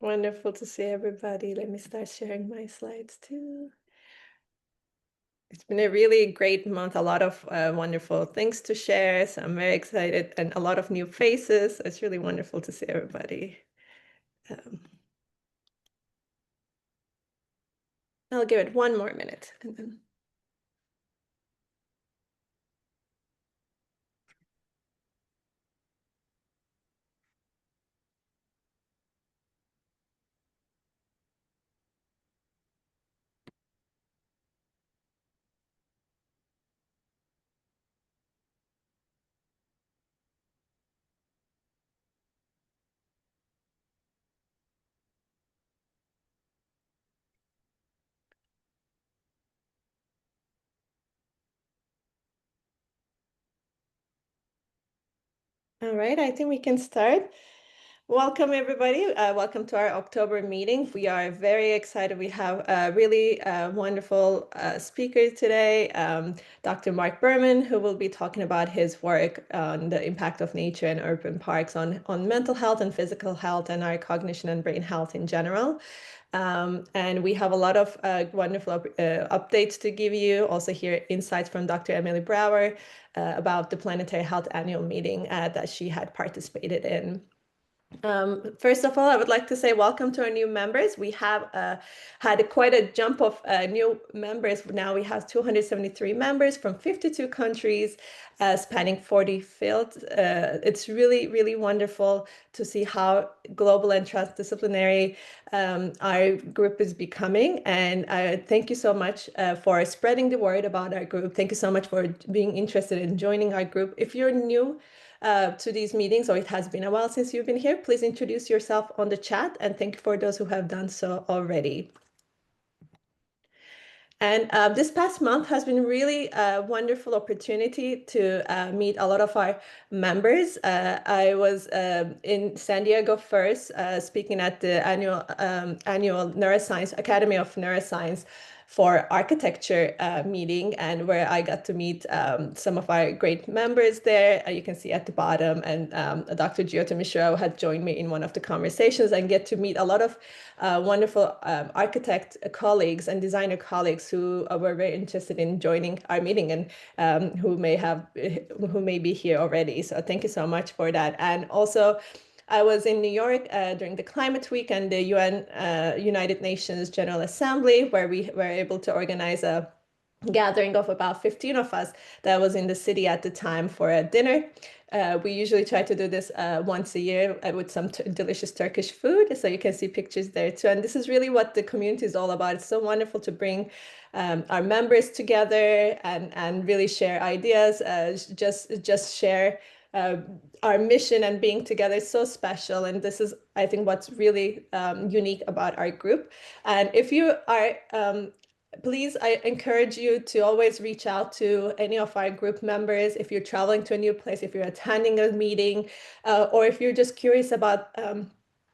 Wonderful to see everybody. Let me start sharing my slides too. It's been a really great month, a lot of wonderful things to share. So I'm very excited and a lot of new faces. It's really wonderful to see everybody. I'll give it one more minute and then. All right, I think we can start. Welcome, everybody. Welcome to our October meeting. We are very excited. We have a really wonderful speaker today, Dr. Marc Berman, who will be talking about his work on the impact of nature and urban parks on mental health and physical health and our cognition and brain health in general. And we have a lot of wonderful updates to give you. Also hear insights from Dr. Emily Brower about the Planetary Health Annual Meeting that she had participated in. First of all, I would like to say welcome to our new members. We have had quite a jump of new members. Now we have 273 members from 52 countries, spanning 40 fields. It's really, really wonderful to see how global and transdisciplinary our group is becoming. And thank you so much for spreading the word about our group. Thank you so much for being interested in joining our group. If you're new to these meetings, or it has been a while since you've been here, please introduce yourself on the chat, and thank you for those who have done so already. And this past month has been really a wonderful opportunity to meet a lot of our members. I was in San Diego first, speaking at the annual Neuroscience Academy of Neuroscience for architecture meeting, and where I got to meet some of our great members there. You can see at the bottom, and Dr. Giotto Mishra had joined me in one of the conversations, and get to meet a lot of wonderful architect colleagues and designer colleagues who were very interested in joining our meeting, and who may be here already. So thank you so much for that. And also, I was in New York during the Climate Week and the United Nations General Assembly, where we were able to organize a gathering of about 15 of us that was in the city at the time for a dinner. We usually try to do this once a year with some delicious Turkish food. So you can see pictures there too. And this is really what the community is all about. It's so wonderful to bring our members together and really share ideas, just share our mission, and being together is so special. And this is, I think, what's really unique about our group. And if you are, please, I encourage you to always reach out to any of our group members if you're traveling to a new place, if you're attending a meeting, or if you're just curious about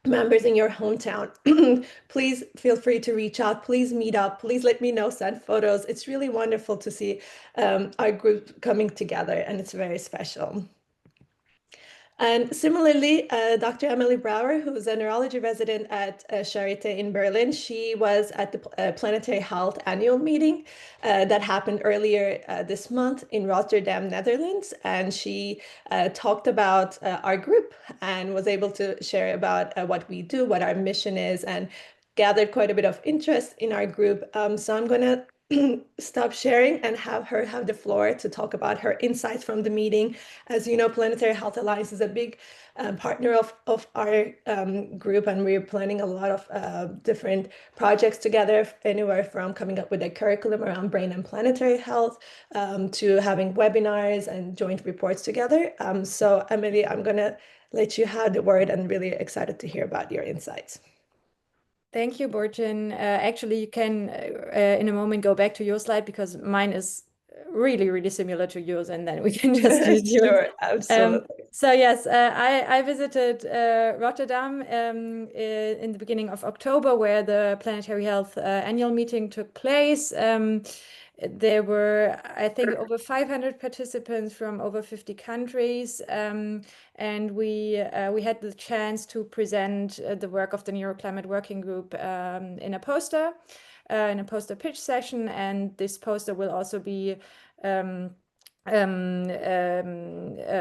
members in your hometown. Please feel free to reach out. Please meet up. Please let me know, send photos. It's really wonderful to see our group coming together, and it's very special. And similarly, Dr. Emily Brower, who is a neurology resident at Charité in Berlin, she was at the Planetary Health Annual Meeting that happened earlier this month in Rotterdam, Netherlands. And she talked about our group and was able to share about what we do, what our mission is, and gathered quite a bit of interest in our group. So I'm going to stop sharing and have her have the floor to talk about her insights from the meeting. As you know, Planetary Health Alliance is a big partner of our group, and we're planning a lot of different projects together, anywhere from coming up with a curriculum around brain and planetary health to having webinars and joint reports together. So Emily, I'm going to let you have the word, and really excited to hear about your insights. Thank you, Borjan. Actually, you can in a moment go back to your slide, because mine is really, really similar to yours, and then we can just use yours. Sure, absolutely. So yes, I visited Rotterdam in the beginning of October, where the Planetary Health annual meeting took place. There were, I think, over 500 participants from over 50 countries, and we had the chance to present the work of the Neuro Climate Working Group in a poster pitch session, and this poster will also be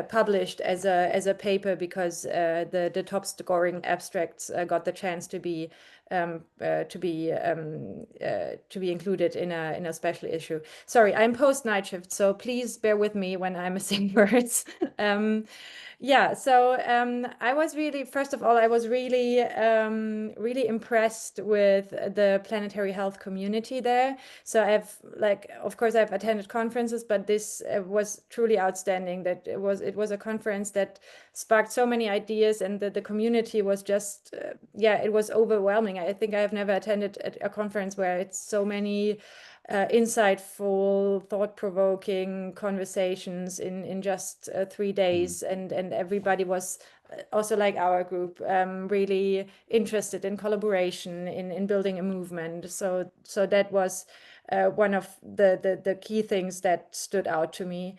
published as a paper, because the top scoring abstracts got the chance to be included in a special issue. Sorry, I'm post night shift, so please bear with me when I'm missing words. Yeah, so I was really, first of all, I was really, really impressed with the planetary health community there. So I've, like, of course, I've attended conferences, but this was truly outstanding. That it was a conference that sparked so many ideas, and the community was just, yeah, it was overwhelming. I think I have never attended a conference where it's so many insightful, thought-provoking conversations in just 3 days, and everybody was also, like our group, really interested in collaboration, in building a movement. So that was one of the key things that stood out to me.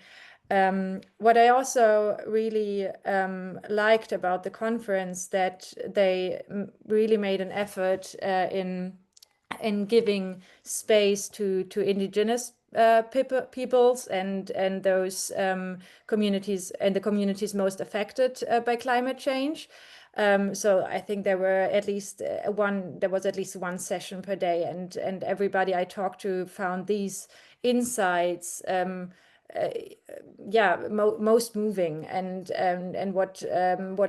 What I also really liked about the conference, that they really made an effort in giving space to indigenous peoples and those communities, and the communities most affected by climate change. So I think there was at least one session per day, and everybody I talked to found these insights yeah, most moving. And what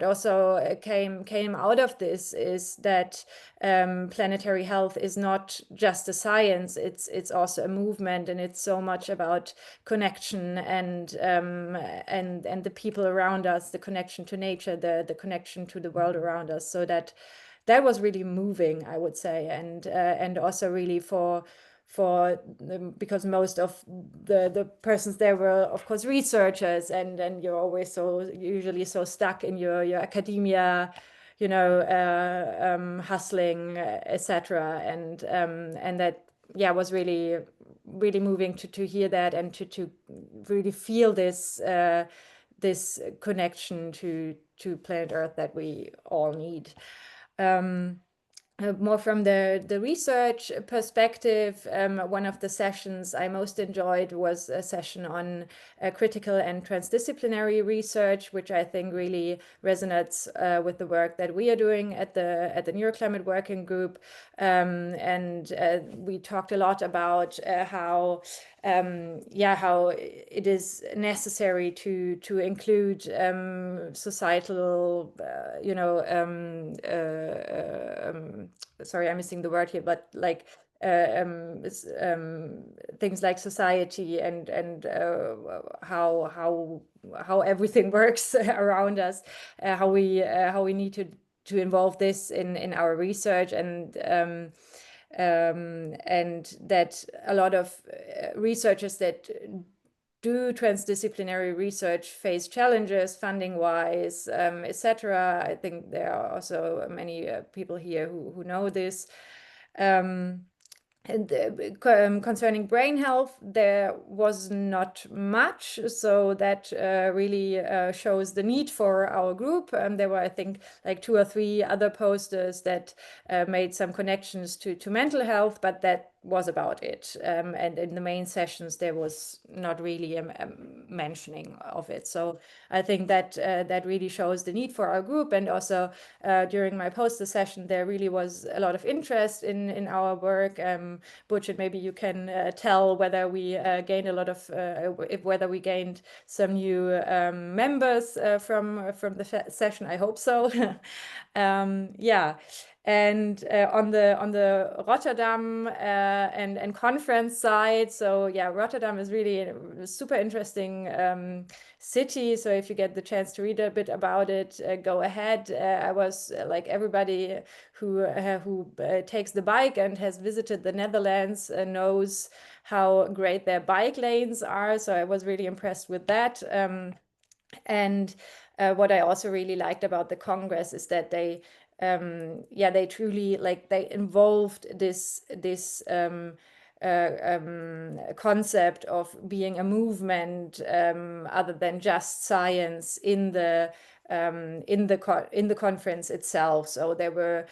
also came out of this is that planetary health is not just a science, it's also a movement, and it's so much about connection and the people around us, the connection to nature, the connection to the world around us. So that was really moving, I would say, and also really because most of the persons there were, of course, researchers, and you're always usually so stuck in your academia, hustling, etc. And that, yeah, was really really moving to hear that, and to really feel this connection to planet Earth that we all need. More from the research perspective, one of the sessions I most enjoyed was a session on critical and transdisciplinary research, which I think really resonates with the work that we are doing at the Neuro Climate Working Group. And we talked a lot about how it is necessary to include societal, sorry, I'm missing the word here, but like things like society and how everything works around us, how we need to involve this in our research, and that a lot of researchers that do transdisciplinary research face challenges funding-wise, etc. I think there are also many people here who know this. And concerning brain health, there was not much, so that really shows the need for our group. There were, I think, like 2 or 3 other posters that made some connections to mental health, but that was about it. And in the main sessions, there was not really a mentioning of it. So I think that that really shows the need for our group. And also during my poster session, there really was a lot of interest in our work. Burchard, maybe you can tell whether we gained a lot of, whether we gained some new members from the session. I hope so. Yeah. And on the Rotterdam and conference side, so yeah, Rotterdam is really a super interesting city. So if you get the chance to read a bit about it, go ahead. I was like everybody who takes the bike and has visited the Netherlands knows how great their bike lanes are. So I was really impressed with that. And what I also really liked about the Congress is that they truly they involved this concept of being a movement other than just science in the conference itself. So there were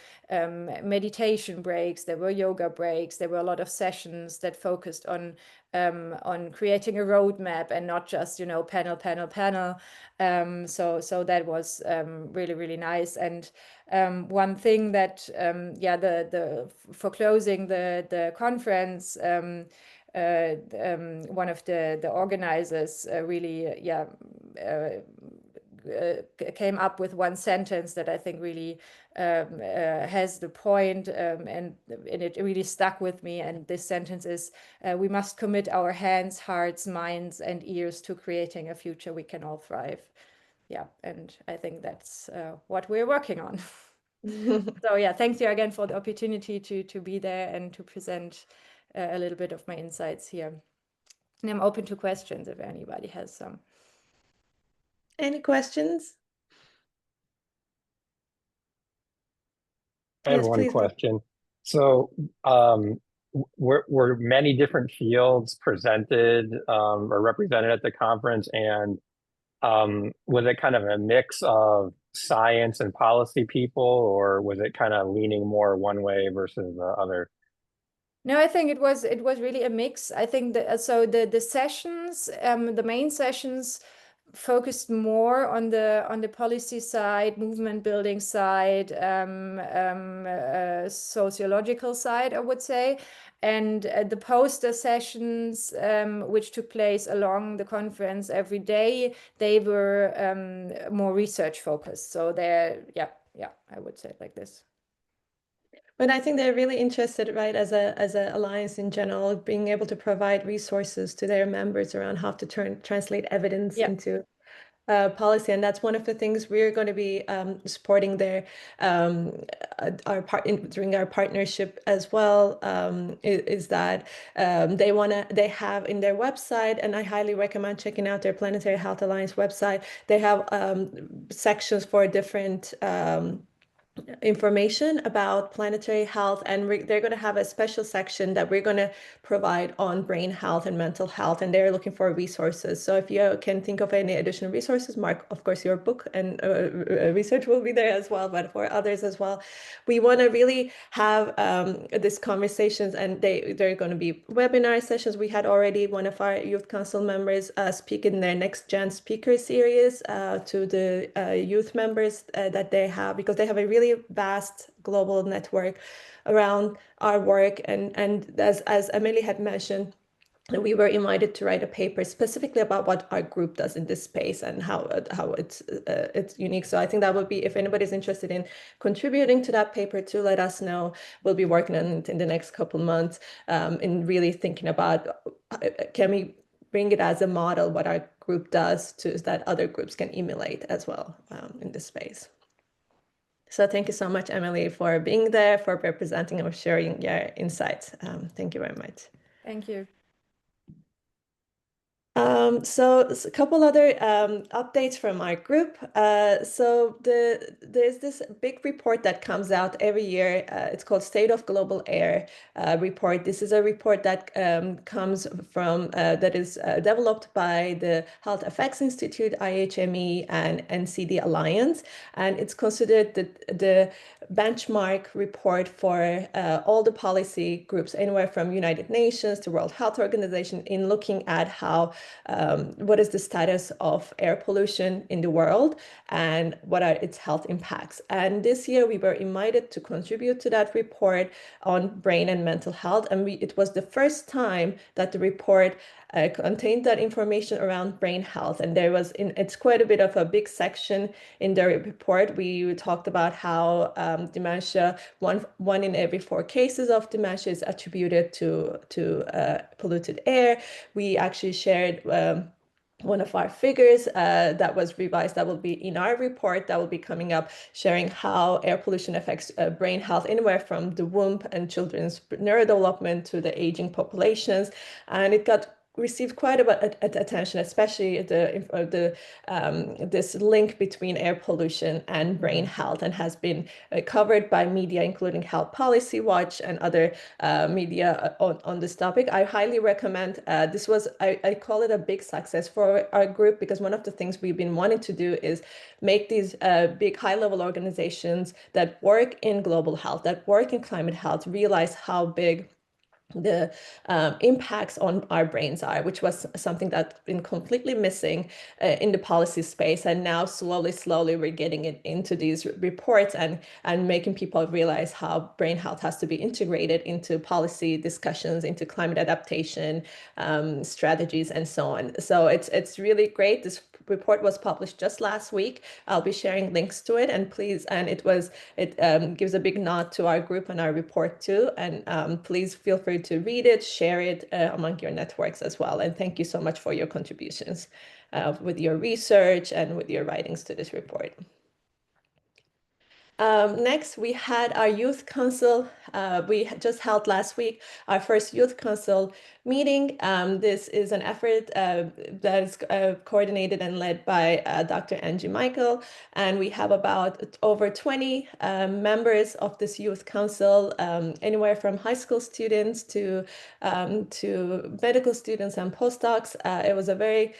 meditation breaks, there were yoga breaks, there were a lot of sessions that focused on creating a roadmap and not just panel. So that was really, really nice. And one thing that for closing the conference, one of the organizers really came up with one sentence that I think really has the point, and it really stuck with me. And this sentence is, we must commit our hands, hearts, minds, and ears to creating a future we can all thrive. Yeah, and I think that's what we're working on. So yeah, thanks you again for the opportunity to be there and to present a little bit of my insights here. And I'm open to questions if anybody has some. Any questions? I have Yes, one please go. question. So, were many different fields presented or represented at the conference, and was it kind of a mix of science and policy people, or was it kind of leaning more one way versus the other? No, I think it was really a mix. I think that the sessions, the main sessions focused more on the policy side, movement building side, sociological side, I would say. And the poster sessions, which took place along the conference every day, they were more research focused. So I would say it like this. But I think they're really interested, right, as a alliance in general, being able to provide resources to their members around how to translate evidence into policy. And that's one of the things we're going to be supporting there, during our partnership as well, is that they have in their website, and I highly recommend checking out their Planetary Health Alliance website. They have sections for different information about planetary health, and they're going to have a special section that we're going to provide on brain health and mental health, and they're looking for resources. So if you can think of any additional resources, Mark, of course your book and research will be there as well, but for others as well, we want to really have these conversations, and they're going to be webinar sessions. We had already one of our youth council members speak in their next gen speaker series to the youth members that they have, because they have a really vast global network around our work. And as Emily had mentioned, we were invited to write a paper specifically about what our group does in this space and how it's unique. So I think that would be, if anybody's interested in contributing to that paper, to let us know. We'll be working on it in the next couple months, in really thinking about, can we bring it as a model what our group does, to that other groups can emulate as well in this space. So thank you so much, Emily, for being there, for representing or sharing your insights. Thank you very much. Thank you. So a couple other updates from our group. So there's this big report that comes out every year. It's called State of Global Air report. This is a report that comes from that is developed by the Health Effects Institute, IHME, and NCD Alliance, and it's considered the benchmark report for all the policy groups, anywhere from United Nations to World Health Organization, in looking at how what is the status of air pollution in the world and what are its health impacts. And this year we were invited to contribute to that report on brain and mental health. And it was the first time that the report contained that information around brain health. And it's quite a bit of a big section in the report. We talked about how dementia, one in every 4 cases of dementia is attributed to polluted air. We actually shared one of our figures that was revised, that will be in our report that will be coming up, sharing how air pollution affects brain health anywhere from the womb and children's neurodevelopment to the aging populations. And it got received quite a bit of attention, especially this link between air pollution and brain health, and has been covered by media, including Health Policy Watch and other media on this topic. I highly recommend. This was, I call it a big success for our group, because one of the things we've been wanting to do is make these big high-level organizations that work in global health, that work in climate health, realize how big the impacts on our brains are, which was something that's been completely missing in the policy space. And now slowly we're getting it into these reports and making people realize how brain health has to be integrated into policy discussions, into climate adaptation strategies, and so on. So it's really great. This report was published just last week. I'll be sharing links to it, and please, and it gives a big nod to our group and our report too. And please feel free to read it, share it among your networks as well. And thank you so much for your contributions with your research and with your writings to this report. Next, we had our youth council. We just held last week our first youth council meeting. This is an effort that is coordinated and led by Dr. Angie Michael, and we have about over 20 members of this youth council, anywhere from high school students to medical students and postdocs. It was a very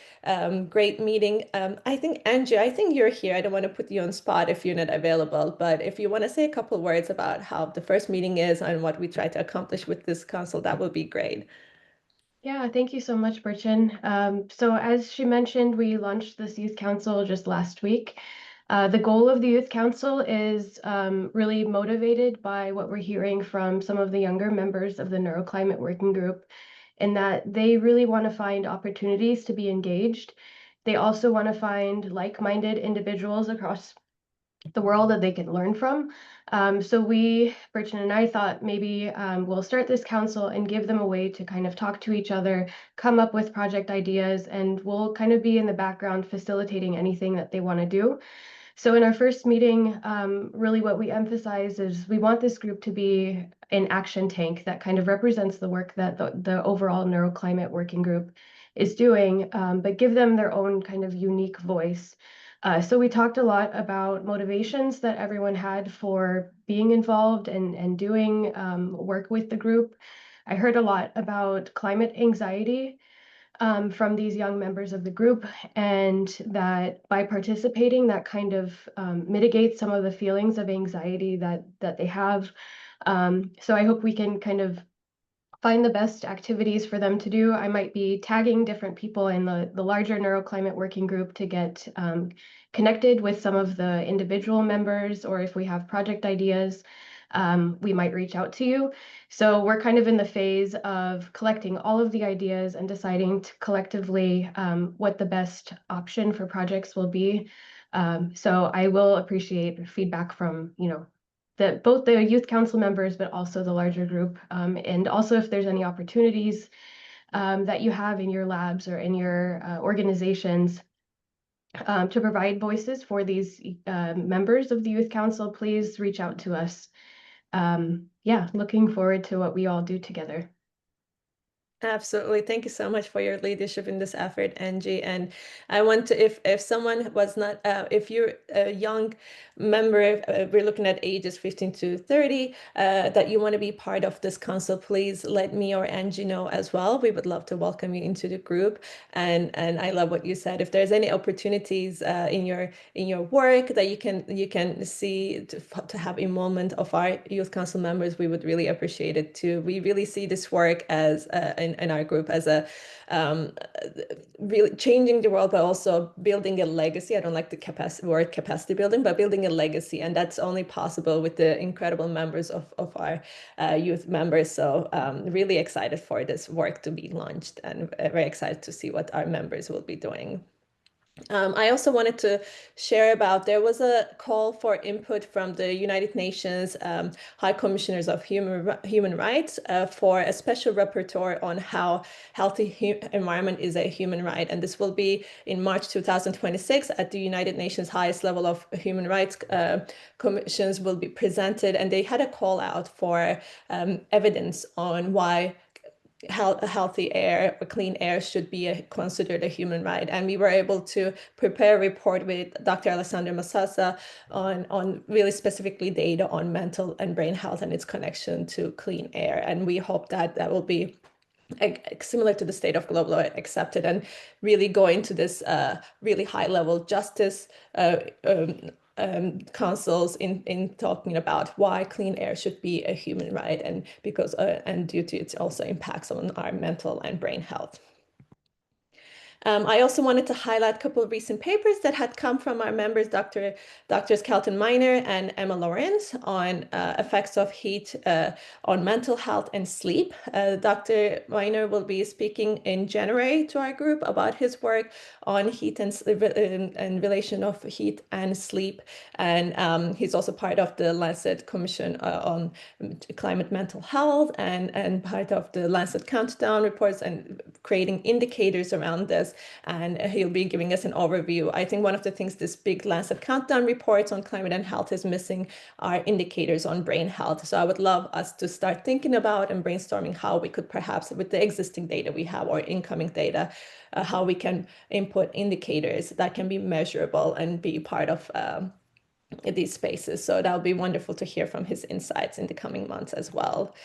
great meeting. I think, Angie, I think you're here. I don't want to put you on spot if you're not available, but if you want to say a couple of words about how the first meeting is and what we try to accomplish with this council, that would be great. Yeah, thank you so much, Burchin. So as she mentioned, we launched this youth council just last week. The goal of the youth council is really motivated by what we're hearing from some of the younger members of the Neuro Climate Working Group, in that they really want to find opportunities to be engaged. They also want to find like-minded individuals across the world that they can learn from. So we, Burchin and I, thought maybe we'll start this council and give them a way to kind of talk to each other, come up with project ideas, and we'll kind of be in the background facilitating anything that they want to do. So in our first meeting, really what we emphasize is we want this group to be an action tank that kind of represents the work that the overall Neuro Climate Working Group is doing, but give them their own kind of unique voice. So we talked a lot about motivations that everyone had for being involved and doing work with the group. I heard a lot about climate anxiety from these young members of the group, and that by participating, that kind of mitigates some of the feelings of anxiety that they have. So I hope we can kind of find the best activities for them to do. I might be tagging different people in the larger Neuro Climate Working Group to get connected with some of the individual members, or if we have project ideas, we might reach out to you. So we're kind of in the phase of collecting all of the ideas and deciding to collectively what the best option for projects will be. So I will appreciate feedback from, both the youth council members, but also the larger group. And also if there's any opportunities that you have in your labs or in your organizations to provide voices for these members of the youth council, please reach out to us. Yeah, looking forward to what we all do together. Absolutely. Thank you so much for your leadership in this effort, Angie. And I want to, if someone was not, if you're a young member, we're looking at ages 15 to 30, that you want to be part of this council, please let me or Angie know as well. We would love to welcome you into the group. And I love what you said. If there's any opportunities in your work that you can see to have involvement of our youth council members, we would really appreciate it too. We really see this work as in our group as a really changing the world, but also building a legacy. I don't like the word capacity building, but building a legacy. And that's only possible with the incredible members of our youth members. So really excited for this work to be launched, and very excited to see what our members will be doing. I also wanted to share about, there was a call for input from the United Nations High Commissioners of Human Rights for a special rapporteur on how healthy environment is a human right. And this will be in March 2026 at the United Nations highest level of human rights commissions will be presented. And they had a call out for evidence on why healthy air, clean air should be considered a human right. And we were able to prepare a report with Dr. Alessandra Massassa on really specifically data on mental and brain health and its connection to clean air. And we hope that that will be similar to the state of global accepted and really go into this really high level justice councils in talking about why clean air should be a human right, and because and due to its also impacts on our mental and brain health. I also wanted to highlight a couple of recent papers that had come from our members, Drs. Kelton Miner and Emma Lawrence, on effects of heat on mental health and sleep. Dr. Miner will be speaking in January to our group about his work on heat and relation of heat and sleep. And he's also part of the Lancet Commission on Climate Mental Health and part of the Lancet Countdown reports and creating indicators around this. And he'll be giving us an overview. I think one of the things this big Lancet Countdown reports on climate and health is missing are indicators on brain health. So I would love us to start thinking about and brainstorming how we could perhaps, with the existing data we have or incoming data, how we can input indicators that can be measurable and be part of these spaces. So that'll be wonderful to hear from his insights in the coming months as well.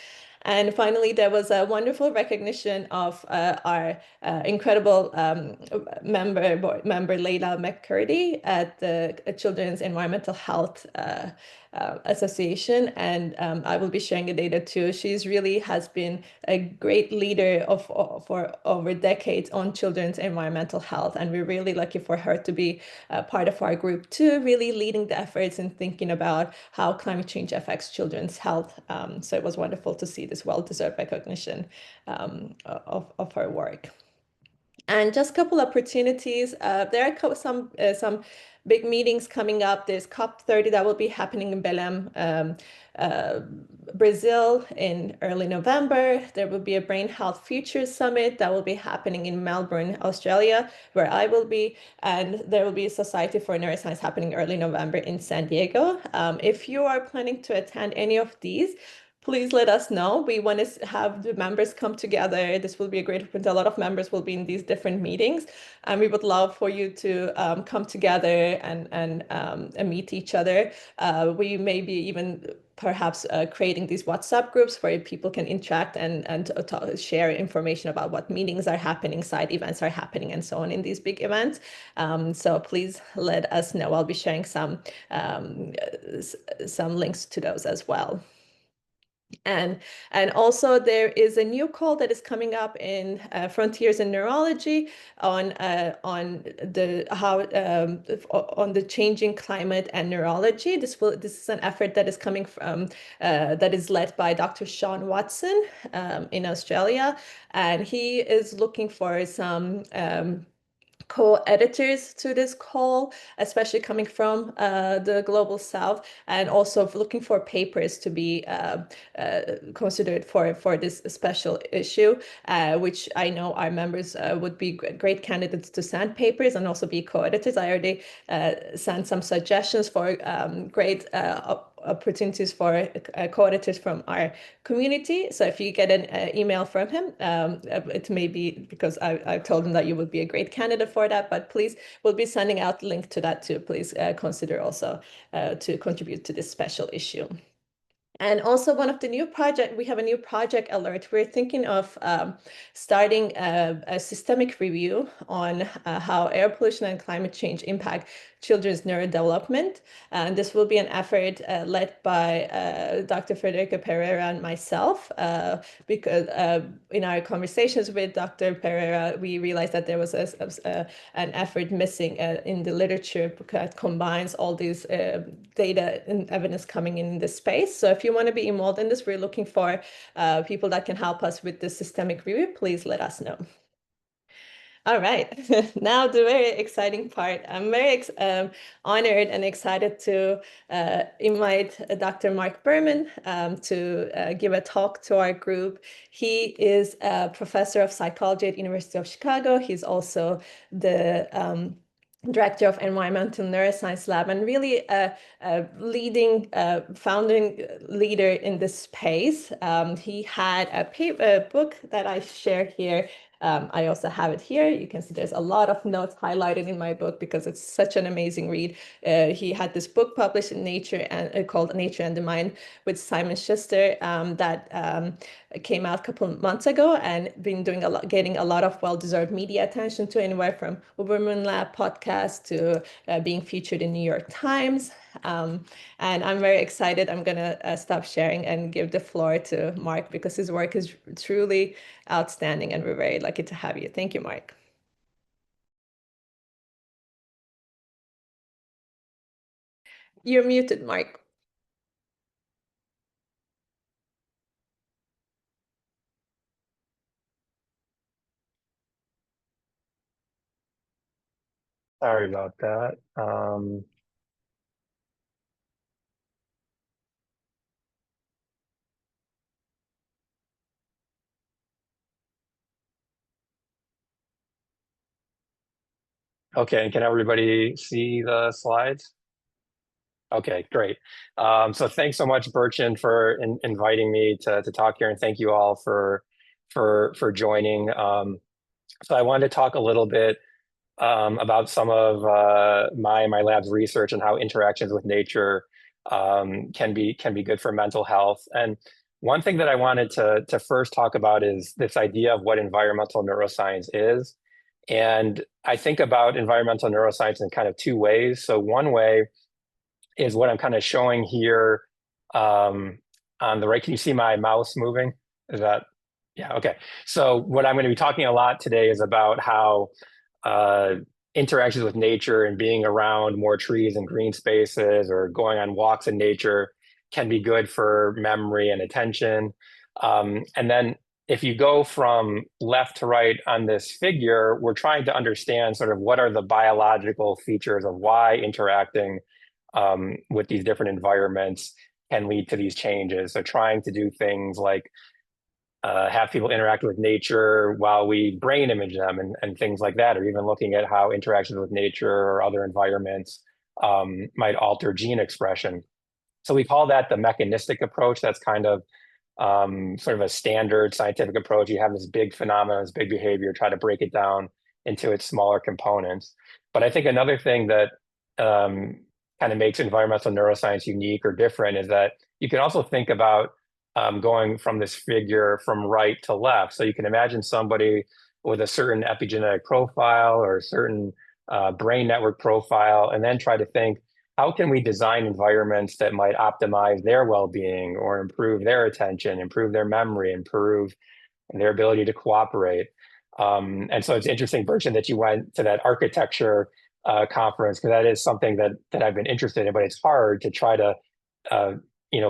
And finally, there was a wonderful recognition of our incredible member Leila McCurdy at the Children's Environmental Health Association, and I will be sharing the data too. She's really has been a great leader for over decades on children's environmental health, and we're really lucky for her to be part of our group too, really leading the efforts and thinking about how climate change affects children's health. So it was wonderful to see this well-deserved recognition of her work. And just a couple opportunities. There are some big meetings coming up. There's COP30 that will be happening in Belém, Brazil in early November. There will be a Brain Health Futures Summit that will be happening in Melbourne, Australia, where I will be. And there will be a Society for Neuroscience happening early November in San Diego. If you are planning to attend any of these, please let us know. We want to have the members come together. This will be a great event. A lot of members will be in these different meetings, and we would love for you to come together and meet each other. We may be even perhaps creating these WhatsApp groups where people can interact and share information about what meetings are happening, side events are happening, and so on in these big events. So please let us know. I'll be sharing some links to those as well. And also there is a new call that is coming up in Frontiers in Neurology on the changing climate and neurology. This is an effort that is coming from that is led by Dr. Sean Watson in Australia, and he is looking for some co-editors to this call, especially coming from the Global South, and also looking for papers to be considered for this special issue, which I know our members would be great candidates to send papers and also be co-editors. I already sent some suggestions for great opportunities for co-editors from our community. So if you get an email from him, it may be because I told him that you would be a great candidate for that, but please, we'll be sending out a link to that too. Please consider also to contribute to this special issue. And also one of the new project, we have a new project alert. We're thinking of starting a systemic review on how air pollution and climate change impact children's neurodevelopment. And this will be an effort led by Dr. Federica Pereira and myself, because in our conversations with Dr. Pereira, we realized that there was an effort missing in the literature that combines all these data and evidence coming in this space. So if you want to be involved in this, we're looking for people that can help us with the systemic review. Please let us know. All right, now the very exciting part. I'm very honored and excited to invite Dr. Marc Berman to give a talk to our group. He is a professor of psychology at University of Chicago. He's also the director of Environmental Neuroscience Lab, and really a leading founding leader in this space. He had a book that I share here. I also have it here. You can see there's a lot of notes highlighted in my book because it's such an amazing read. He had this book published in Nature and called Nature and the Mind with Simon Schuster that came out a couple of months ago, and been doing getting a lot of well-deserved media attention to anywhere from Uberman Lab podcast to being featured in New York Times. And I'm very excited. I'm going to stop sharing and give the floor to Marc because his work is truly outstanding, and we're very lucky to have you. Thank you, Marc. You're muted, Marc. Sorry about that. Okay, can everybody see the slides? Okay, great. So thanks so much, Berchan, for inviting me to talk here, and thank you all for joining. So I wanted to talk a little bit about some of my lab's research and how interactions with nature can be good for mental health. And one thing that I wanted to first talk about is this idea of what environmental neuroscience is. And I think about environmental neuroscience in kind of two ways. So one way is what I'm kind of showing here on the right. Can you see my mouse moving? Is that, yeah, okay. So what I'm going to be talking a lot today is about how interactions with nature and being around more trees and green spaces or going on walks in nature can be good for memory and attention. And then if you go from left to right on this figure, we're trying to understand sort of what are the biological features of why interacting with these different environments can lead to these changes. So trying to do things like have people interact with nature while we brain image them and things like that, or even looking at how interactions with nature or other environments might alter gene expression. So we call that the mechanistic approach. That's kind of sort of a standard scientific approach. You have this big phenomenon, this big behavior, try to break it down into its smaller components. But I think another thing that kind of makes environmental neuroscience unique or different is that you can also think about going from this figure from right to left. So you can imagine somebody with a certain epigenetic profile or a certain brain network profile, and then try to think, how can we design environments that might optimize their well-being or improve their attention, improve their memory, improve their ability to cooperate? And so it's interesting, Berchan, that you went to that architecture conference, because that is something that I've been interested in, but it's hard to try to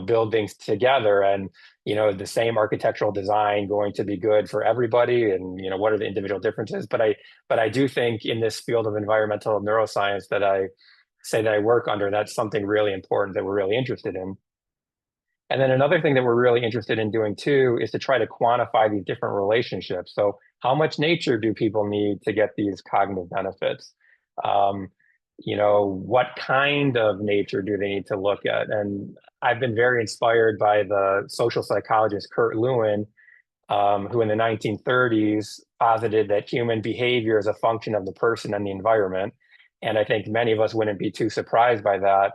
build things together, and the same architectural design going to be good for everybody, and what are the individual differences. But I do think in this field of environmental neuroscience that I say that I work under, that's something really important that we're really interested in. And then another thing that we're really interested in doing too is to try to quantify these different relationships. So how much nature do people need to get these cognitive benefits? What kind of nature do they need to look at? And I've been very inspired by the social psychologist Kurt Lewin, who in the 1930s posited that human behavior is a function of the person and the environment. And I think many of us wouldn't be too surprised by that.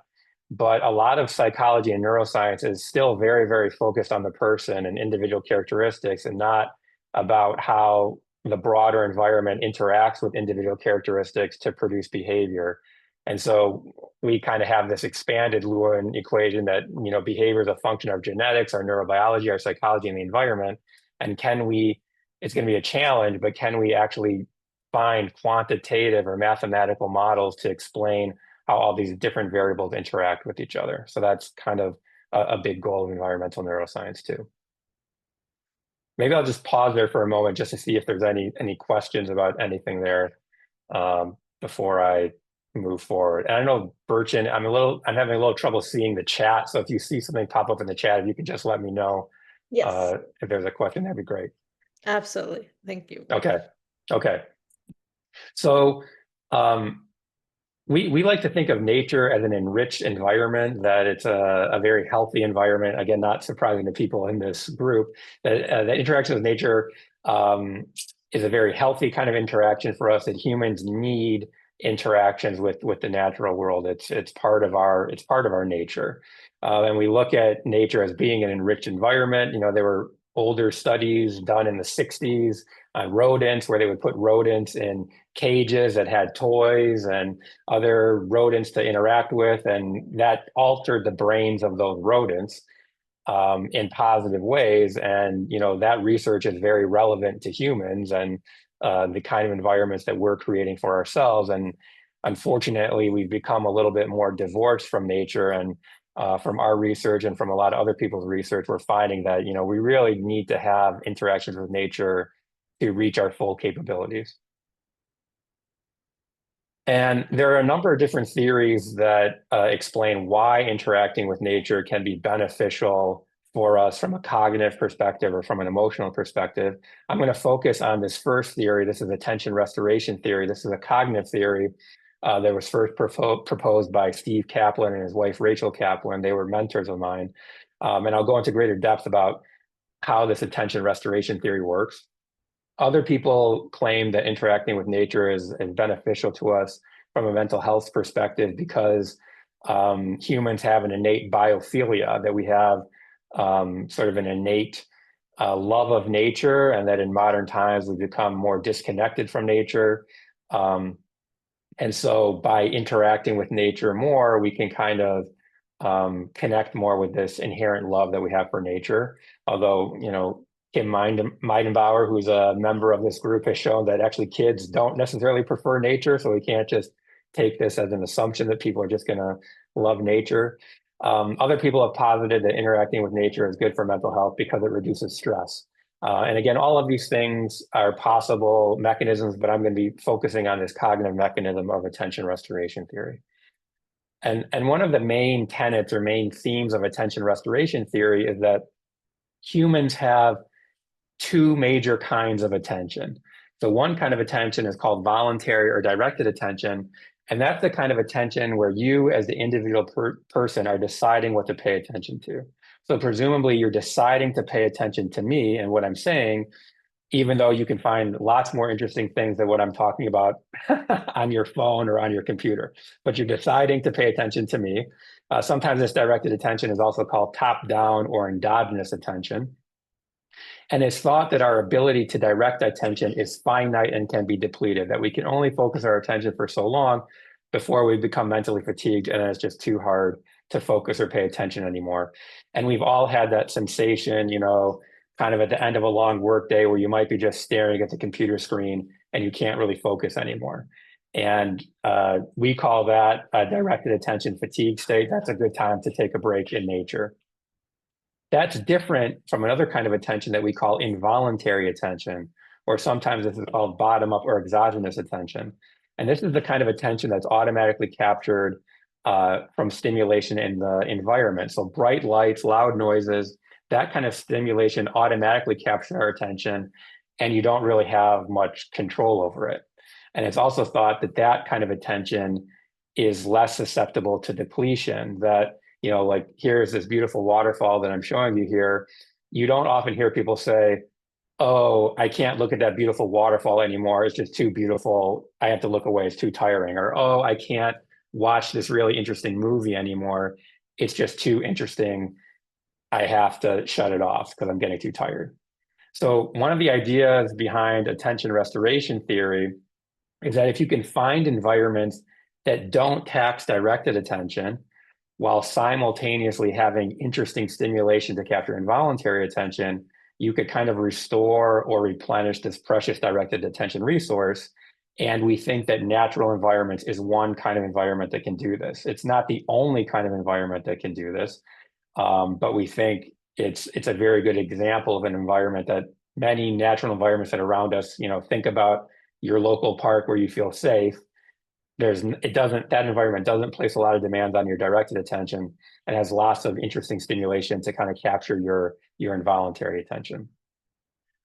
But a lot of psychology and neuroscience is still very, very focused on the person and individual characteristics, and not about how the broader environment interacts with individual characteristics to produce behavior. And so we kind of have this expanded Lewin equation that, behavior is a function of genetics, our neurobiology, our psychology, and the environment. And it's going to be a challenge, but can we actually find quantitative or mathematical models to explain how all these different variables interact with each other? So that's kind of a big goal of environmental neuroscience too. Maybe I'll just pause there for a moment just to see if there's any questions about anything there before I move forward. And I know, Berchan, I'm having a little trouble seeing the chat. So if you see something pop up in the chat, if you can just let me know. Yes. If there's a question, that'd be great. Absolutely. Thank you. Okay. So We like to think of nature as an enriched environment, that it's a very healthy environment. Again, not surprising to people in this group, that the interaction with nature is a very healthy kind of interaction for us, that humans need interactions with the natural world. It's part of our nature. And we look at nature as being an enriched environment. There were older studies done in the 60s on rodents, where they would put rodents in cages that had toys and other rodents to interact with, and that altered the brains of those rodents in positive ways. And that research is very relevant to humans and the kind of environments that we're creating for ourselves. And unfortunately, we've become a little bit more divorced from nature. And from our research and from a lot of other people's research, we're finding that we really need to have interactions with nature to reach our full capabilities. And there are a number of different theories that explain why interacting with nature can be beneficial for us from a cognitive perspective or from an emotional perspective. I'm going to focus on this first theory. This is attention restoration theory. This is a cognitive theory that was first proposed by Steve Kaplan and his wife, Rachel Kaplan. They were mentors of mine. And I'll go into greater depth about how this attention restoration theory works. Other people claim that interacting with nature is beneficial to us from a mental health perspective because humans have an innate biophilia, that we have sort of an innate love of nature, and that in modern times we've become more disconnected from nature. And so by interacting with nature more, we can kind of connect more with this inherent love that we have for nature. Although, Kim Meidenbauer, who's a member of this group, has shown that actually kids don't necessarily prefer nature. So we can't just take this as an assumption that people are just going to love nature. Other people have posited that interacting with nature is good for mental health because it reduces stress. And again, all of these things are possible mechanisms, but I'm going to be focusing on this cognitive mechanism of attention restoration theory. And one of the main tenets or main themes of attention restoration theory is that humans have two major kinds of attention. So one kind of attention is called voluntary or directed attention. And that's the kind of attention where you as the individual person are deciding what to pay attention to. So presumably you're deciding to pay attention to me and what I'm saying, even though you can find lots more interesting things than what I'm talking about on your phone or on your computer. But you're deciding to pay attention to me. Sometimes this directed attention is also called top-down or endogenous attention. And it's thought that our ability to direct attention is finite and can be depleted, that we can only focus our attention for so long before we become mentally fatigued and it's just too hard to focus or pay attention anymore. And we've all had that sensation, kind of at the end of a long work day where you might be just staring at the computer screen and you can't really focus anymore. And we call that a directed attention fatigue state. That's a good time to take a break in nature. That's different from another kind of attention that we call involuntary attention, or sometimes this is called bottom-up or exogenous attention. And this is the kind of attention that's automatically captured from stimulation in the environment. So bright lights, loud noises, that kind of stimulation automatically captures our attention, and you don't really have much control over it. And it's also thought that that kind of attention is less susceptible to depletion, that like here's this beautiful waterfall that I'm showing you here. You don't often hear people say, oh, I can't look at that beautiful waterfall anymore. It's just too beautiful. I have to look away. It's too tiring. Or, oh, I can't watch this really interesting movie anymore. It's just too interesting. I have to shut it off because I'm getting too tired. So one of the ideas behind attention restoration theory is that if you can find environments that don't tax directed attention, while simultaneously having interesting stimulation to capture involuntary attention, you could kind of restore or replenish this precious directed attention resource. And we think that natural environments is one kind of environment that can do this. It's not the only kind of environment that can do this, but we think it's a very good example of an environment that many natural environments that are around us, think about your local park where you feel safe. That environment doesn't place a lot of demands on your directed attention and has lots of interesting stimulation to kind of capture your involuntary attention.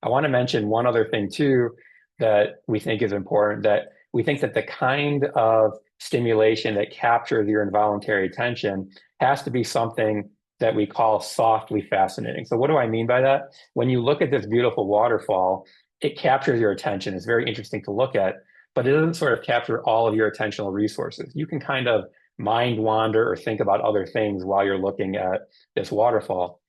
I want to mention one other thing too that we think is important, that we think that the kind of stimulation that captures your involuntary attention has to be something that we call softly fascinating. So what do I mean by that? When you look at this beautiful waterfall, it captures your attention. It's very interesting to look at, but it doesn't sort of capture all of your attentional resources. You can kind of mind wander or think about other things while you're looking at this waterfall.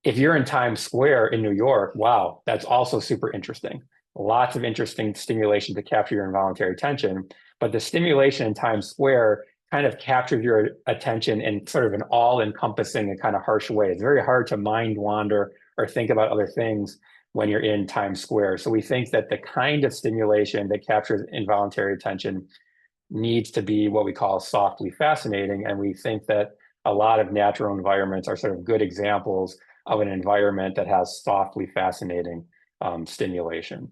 If you're in Times Square in New York, wow, that's also super interesting. Lots of interesting stimulation to capture your involuntary attention, but the stimulation in Times Square kind of captures your attention in sort of an all-encompassing and kind of harsh way. It's very hard to mind wander or think about other things when you're in Times Square. So we think that the kind of stimulation that captures involuntary attention needs to be what we call softly fascinating. And we think that a lot of natural environments are sort of good examples of an environment that has softly fascinating stimulation.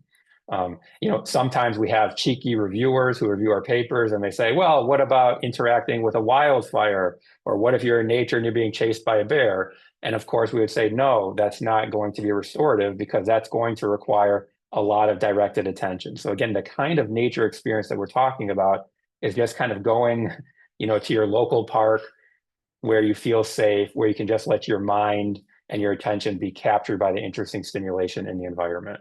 Sometimes we have cheeky reviewers who review our papers and they say, well, what about interacting with a wildfire? Or what if you're in nature and you're being chased by a bear? And of course, we would say, no, that's not going to be restorative because that's going to require a lot of directed attention. So again, the kind of nature experience that we're talking about is just kind of going, to your local park where you feel safe, where you can just let your mind and your attention be captured by the interesting stimulation in the environment.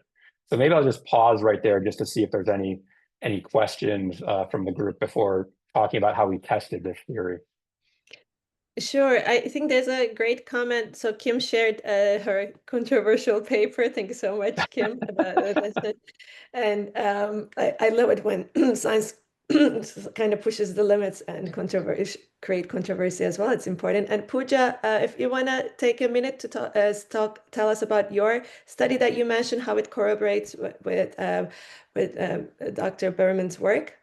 So maybe I'll just pause right there just to see if there's any questions from the group before talking about how we tested this theory. Sure. I think there's a great comment. So Kim shared her controversial paper. Thank you so much, Kim, about this. And I love it when science kind of pushes the limits and create controversy as well. It's important. And Pooja, if you want to take a minute to tell us about your study that you mentioned, how it corroborates with Dr. Berman's work.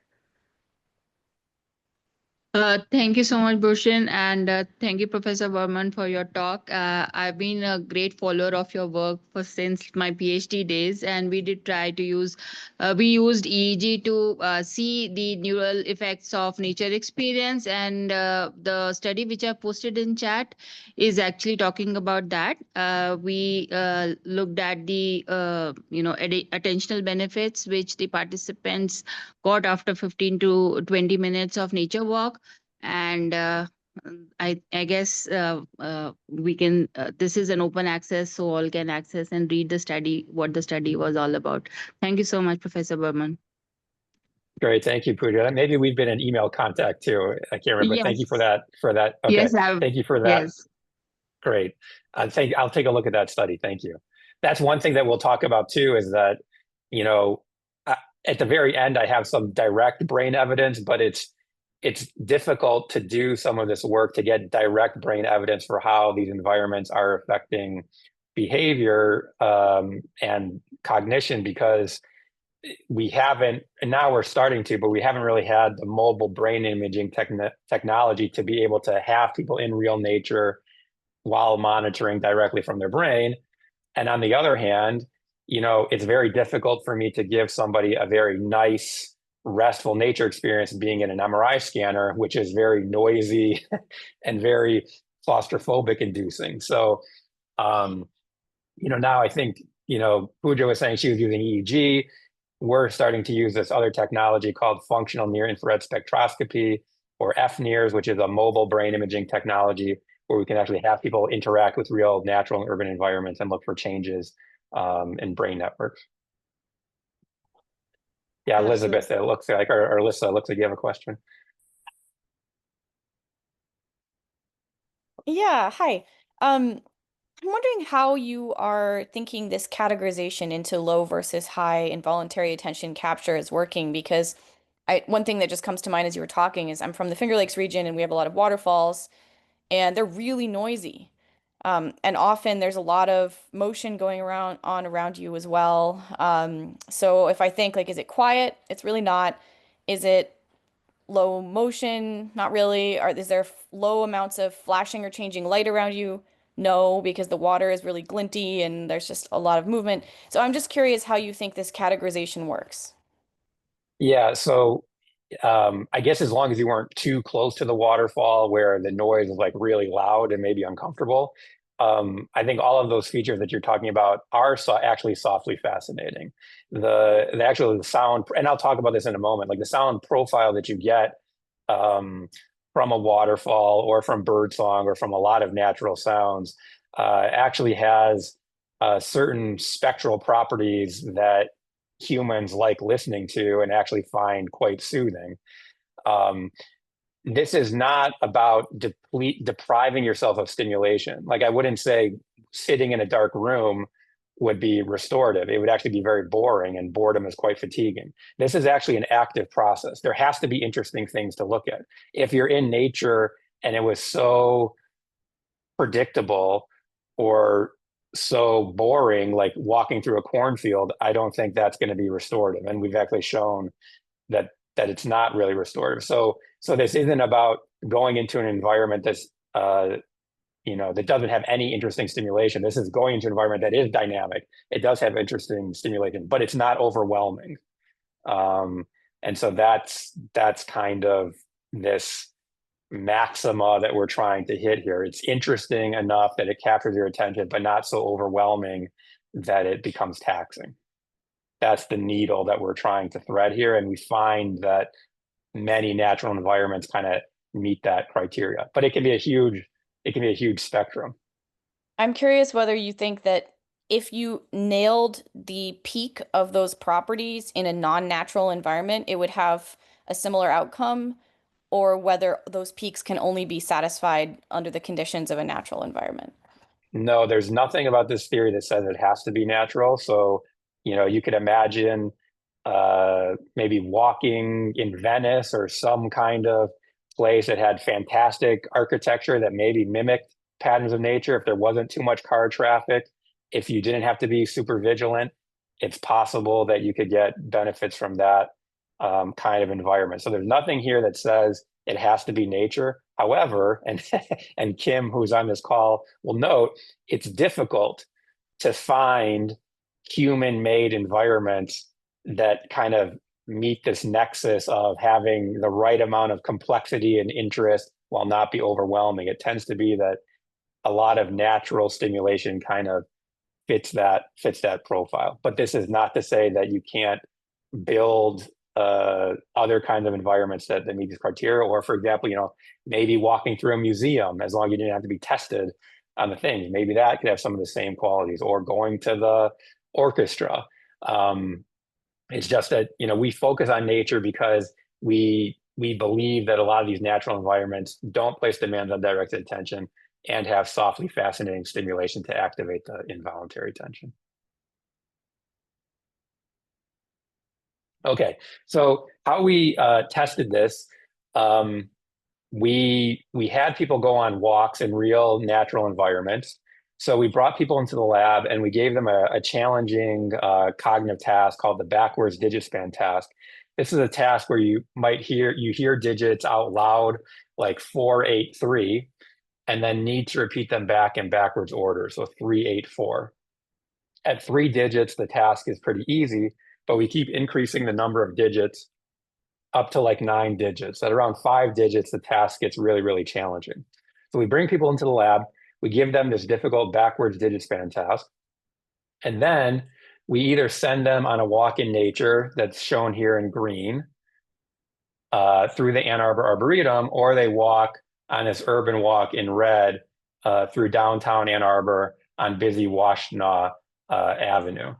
Thank you so much, Bhushan, and thank you, Professor Berman, for your talk. I've been a great follower of your work since my PhD days, and we did try to we used EEG to see the neural effects of nature experience, and the study which I posted in chat is actually talking about that. We looked at the attentional benefits which the participants got after 15 to 20 minutes of nature walk. And I guess we can, this is an open access, so all can access and read the study, what the study was all about. Thank you so much, Professor Berman. Great, thank you, Pooja. Maybe we've been in email contact too. I can't remember. Yes. Thank you for that. Okay. Yes, thank you for that. Yes. Great. I'll take a look at that study. Thank you. That's one thing that we'll talk about too, is that, at the very end, I have some direct brain evidence, but it's difficult to do some of this work to get direct brain evidence for how these environments are affecting behavior and cognition, because we haven't, and now we're starting to, but we haven't really had the mobile brain imaging technology to be able to have people in real nature while monitoring directly from their brain. And on the other hand, it's very difficult for me to give somebody a very nice, restful nature experience being in an MRI scanner, which is very noisy and very claustrophobic inducing. So, now I think, Pooja was saying she was using EEG. We're starting to use this other technology called functional near-infrared spectroscopy, or FNIRS, which is a mobile brain imaging technology where we can actually have people interact with real natural and urban environments and look for changes in brain networks. Yeah, Elizabeth, it looks like, or Alyssa, it looks like you have a question. Yeah, hi. I'm wondering how you are thinking this categorization into low versus high involuntary attention capture is working, because one thing that just comes to mind as you were talking is I'm from the Finger Lakes region and we have a lot of waterfalls and they're really noisy. And often there's a lot of motion going around you as well. So if I think like, is it quiet? It's really not. Is it low motion? Not really. Is there low amounts of flashing or changing light around you? No, because the water is really glinty and there's just a lot of movement. So I'm just curious how you think this categorization works. Yeah, so I guess as long as you weren't too close to the waterfall where the noise is like really loud and maybe uncomfortable, I think all of those features that you're talking about are actually softly fascinating. The sound, and I'll talk about this in a moment, like the sound profile that you get from a waterfall or from birdsong or from a lot of natural sounds actually has certain spectral properties that humans like listening to and actually find quite soothing. This is not about depriving yourself of stimulation. Like, I wouldn't say sitting in a dark room would be restorative. It would actually be very boring, and boredom is quite fatiguing. This is actually an active process. There has to be interesting things to look at. If you're in nature and it was so predictable or so boring, like walking through a cornfield, I don't think that's going to be restorative. And we've actually shown that it's not really restorative. So this isn't about going into an environment that's that doesn't have any interesting stimulation. This is going into an environment that is dynamic. It does have interesting stimulation, but it's not overwhelming. And so that's kind of this maxima that we're trying to hit here. It's interesting enough that it captures your attention, but not so overwhelming that it becomes taxing. That's the needle that we're trying to thread here. And we find that many natural environments kind of meet that criteria, but it can be a huge spectrum. I'm curious whether you think that if you nailed the peak of those properties in a non-natural environment, it would have a similar outcome, or whether those peaks can only be satisfied under the conditions of a natural environment. No, there's nothing about this theory that says it has to be natural. So, you could imagine maybe walking in Venice or some kind of place that had fantastic architecture that maybe mimicked patterns of nature. If there wasn't too much car traffic, if you didn't have to be super vigilant, it's possible that you could get benefits from that kind of environment. So there's nothing here that says it has to be nature. However, and Kim, who's on this call, will note, it's difficult to find human-made environments that kind of meet this nexus of having the right amount of complexity and interest while not be overwhelming. It tends to be that a lot of natural stimulation kind of fits that profile. But this is not to say that you can't build other kinds of environments that meet these criteria. Or, for example, maybe walking through a museum, as long as you didn't have to be tested on the things, maybe that could have some of the same qualities. Or going to the orchestra. It's just that we focus on nature because we believe that a lot of these natural environments don't place demands on directed attention and have softly fascinating stimulation to activate the involuntary attention. Okay, so how we tested this, we had people go on walks in real natural environments. So we brought people into the lab and we gave them a challenging cognitive task called the backwards digit span task. This is a task where you hear digits out loud, like 4, 8, 3, and then need to repeat them back in backwards order. So 3, 8, 4. At 3 digits, the task is pretty easy, but we keep increasing the number of digits up to like 9 digits. At around 5 digits, the task gets really, really challenging. So we bring people into the lab, we give them this difficult backwards digit span task, and then we either send them on a walk in nature that's shown here in green through the Ann Arbor Arboretum, or they walk on this urban walk in red through downtown Ann Arbor on busy Washtenaw Avenue.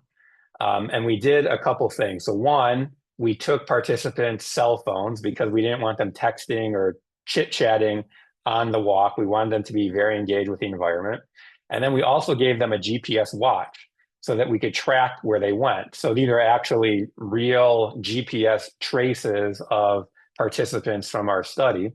And we did a couple things. So one, we took participants' cell phones because we didn't want them texting or chit-chatting on the walk. We wanted them to be very engaged with the environment. And then we also gave them a GPS watch so that we could track where they went. So these are actually real GPS traces of participants from our study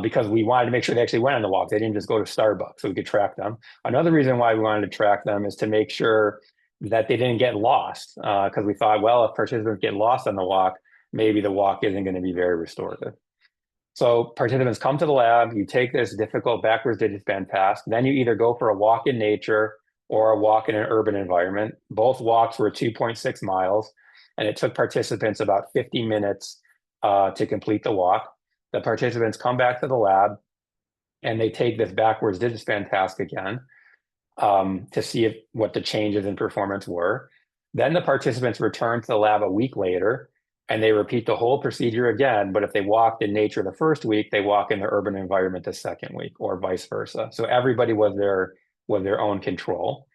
because we wanted to make sure they actually went on the walk. They didn't just go to Starbucks, so we could track them. Another reason why we wanted to track them is to make sure that they didn't get lost, because we thought, well, if participants get lost on the walk, maybe the walk isn't going to be very restorative. So participants come to the lab, you take this difficult backwards digit span task, then you either go for a walk in nature or a walk in an urban environment. Both walks were 2.6 miles, and it took participants about 50 minutes to complete the walk. The participants come back to the lab, and they take this backwards digit span task again to see what the changes in performance were. Then the participants return to the lab a week later, and they repeat the whole procedure again. But if they walked in nature the first week, they walk in the urban environment the second week, or vice versa. So everybody was their own control.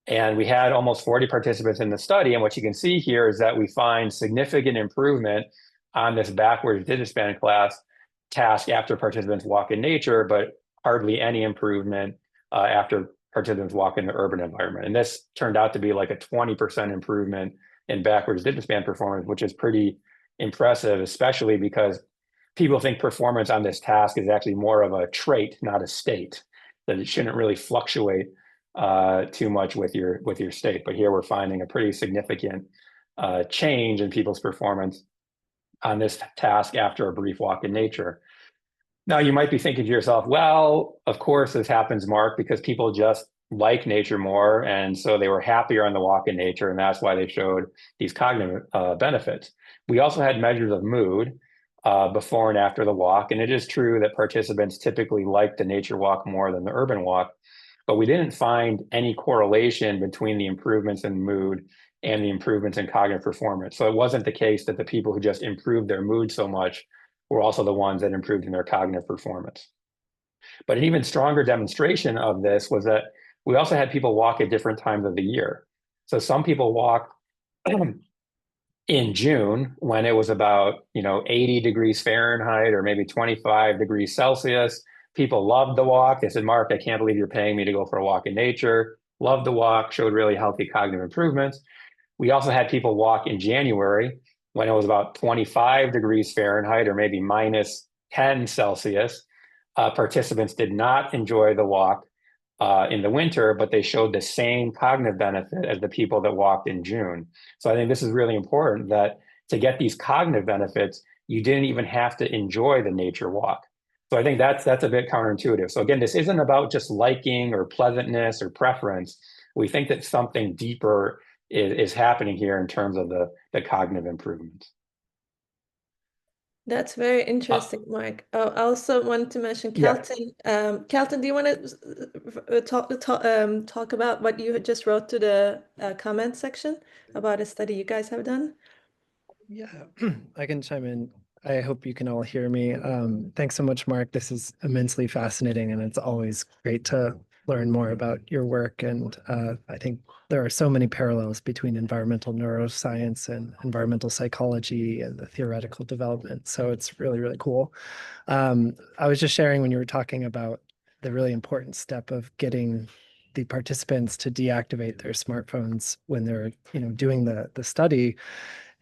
And we had almost 40 participants in the study. And what you can see here is that we find significant improvement on this backwards digit span class task after participants walk in nature, but hardly any improvement after participants walk in the urban environment. And this turned out to be like a 20% improvement in backwards digit span performance, which is pretty impressive, especially because people think performance on this task is actually more of a trait, not a state, that it shouldn't really fluctuate too much with your state. But here we're finding a pretty significant change in people's performance on this task after a brief walk in nature. Now, you might be thinking to yourself, well, of course this happens, Mark, because people just like nature more, and so they were happier on the walk in nature, and that's why they showed these cognitive benefits. We also had measures of mood before and after the walk, and it is true that participants typically like the nature walk more than the urban walk, but we didn't find any correlation between the improvements in mood and the improvements in cognitive performance. So it wasn't the case that the people who just improved their mood so much were also the ones that improved in their cognitive performance. But an even stronger demonstration of this was that we also had people walk at different times of the year. So some people walk in June when it was about 80 degrees Fahrenheit or maybe 25 degrees Celsius. People loved the walk. They said, Mark, I can't believe you're paying me to go for a walk in nature. Loved the walk, showed really healthy cognitive improvements. We also had people walk in January when it was about 25 degrees Fahrenheit or maybe minus 10 Celsius. Participants did not enjoy the walk in the winter, but they showed the same cognitive benefit as the people that walked in June. So I think this is really important, that to get these cognitive benefits, you didn't even have to enjoy the nature walk. So I think that's a bit counterintuitive. So again, this isn't about just liking or pleasantness or preference. We think that something deeper is happening here in terms of the cognitive improvements. That's very interesting, Mark. I also want to mention Kelton. Yeah. Kelton, do you want to talk about what you just wrote to the comment section about a study you guys have done? Yeah, I can chime in. I hope you can all hear me. Thanks so much, Mark. This is immensely fascinating, and it's always great to learn more about your work. And I think there are so many parallels between environmental neuroscience and environmental psychology and the theoretical development. So it's really, really cool. I was just sharing when you were talking about the really important step of getting the participants to deactivate their smartphones when they're, doing the study.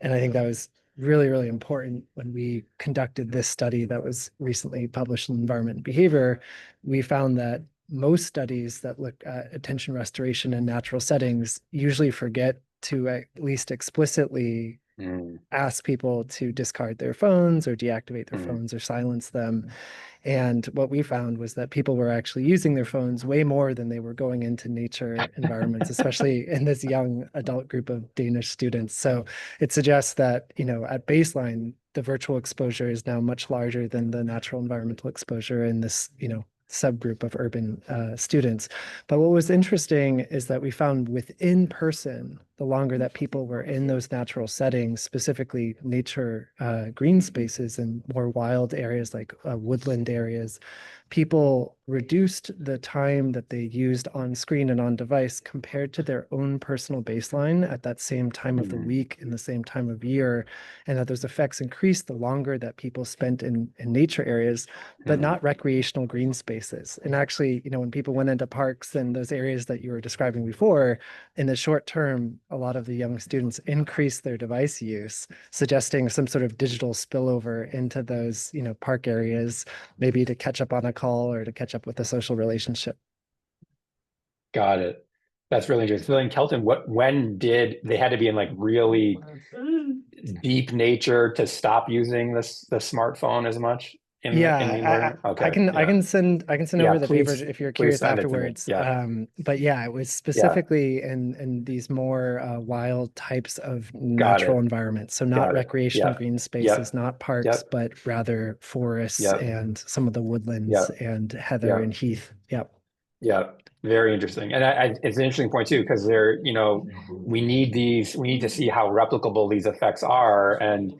And I think that was really, really important when we conducted this study that was recently published in Environment and Behavior. We found that most studies that look at attention restoration in natural settings usually forget to at least explicitly ask people to discard their phones or deactivate their phones or silence them. And what we found was that people were actually using their phones way more than they were going into nature environments, especially in this young adult group of Danish students. So it suggests that, at baseline, the virtual exposure is now much larger than the natural environmental exposure in this, subgroup of urban students. But what was interesting is that we found within person, the longer that people were in those natural settings, specifically nature green spaces and more wild areas like woodland areas, people reduced the time that they used on screen and on device compared to their own personal baseline at that same time of the week in the same time of year, and that those effects increased the longer that people spent in nature areas, but not recreational green spaces. And actually, when people went into parks and those areas that you were describing before, in the short term, a lot of the young students increased their device use, suggesting some sort of digital spillover into those, park areas, maybe to catch up on a call or to catch up with a social relationship. Got it. That's really interesting. Kelton, when did they had to be in like really deep nature to stop using the smartphone as much? I can send over the paper if you're curious afterwards. But it was specifically in these more wild types of natural environments. So not recreational green spaces, not parks, but rather forests and some of the woodlands and heather and heath. Very interesting. And it's an interesting point too, because we need to see how replicable these effects are. And,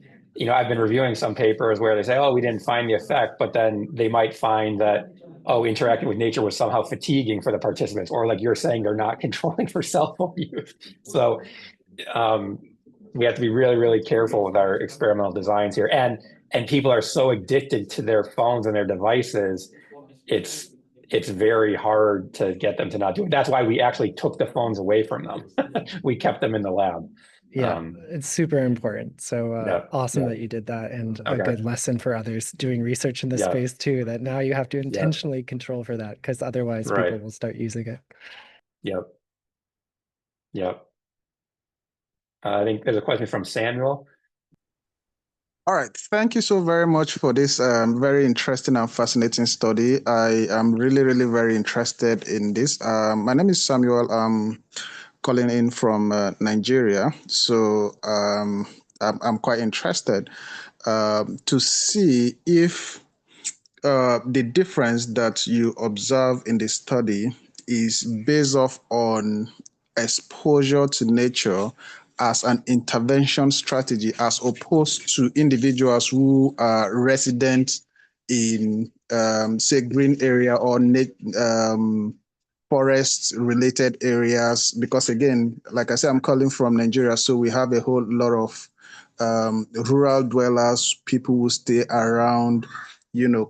I've been reviewing some papers where they say, oh, we didn't find the effect, but then they might find that, oh, interacting with nature was somehow fatiguing for the participants, or like you're saying, they're not controlling for cell phone use. So we have to be really, really careful with our experimental designs here. And people are so addicted to their phones and their devices, it's very hard to get them to not do it. That's why we actually took the phones away from them. We kept them in the lab. Yeah, it's super important. So awesome that you did that, and a good lesson for others doing research in this space too, that now you have to intentionally control for that, because otherwise people will start using it. Yep. I think there's a question from Samuel. All right, thank you so very much for this very interesting and fascinating study. I am really, really very interested in this. My name is Samuel. I'm calling in from Nigeria. So I'm quite interested to see if the difference that you observe in the study is based off on exposure to nature as an intervention strategy, as opposed to individuals who are resident in, say, green area or forest-related areas. Because again, like I said, I'm calling from Nigeria, so we have a whole lot of rural dwellers, people who stay around,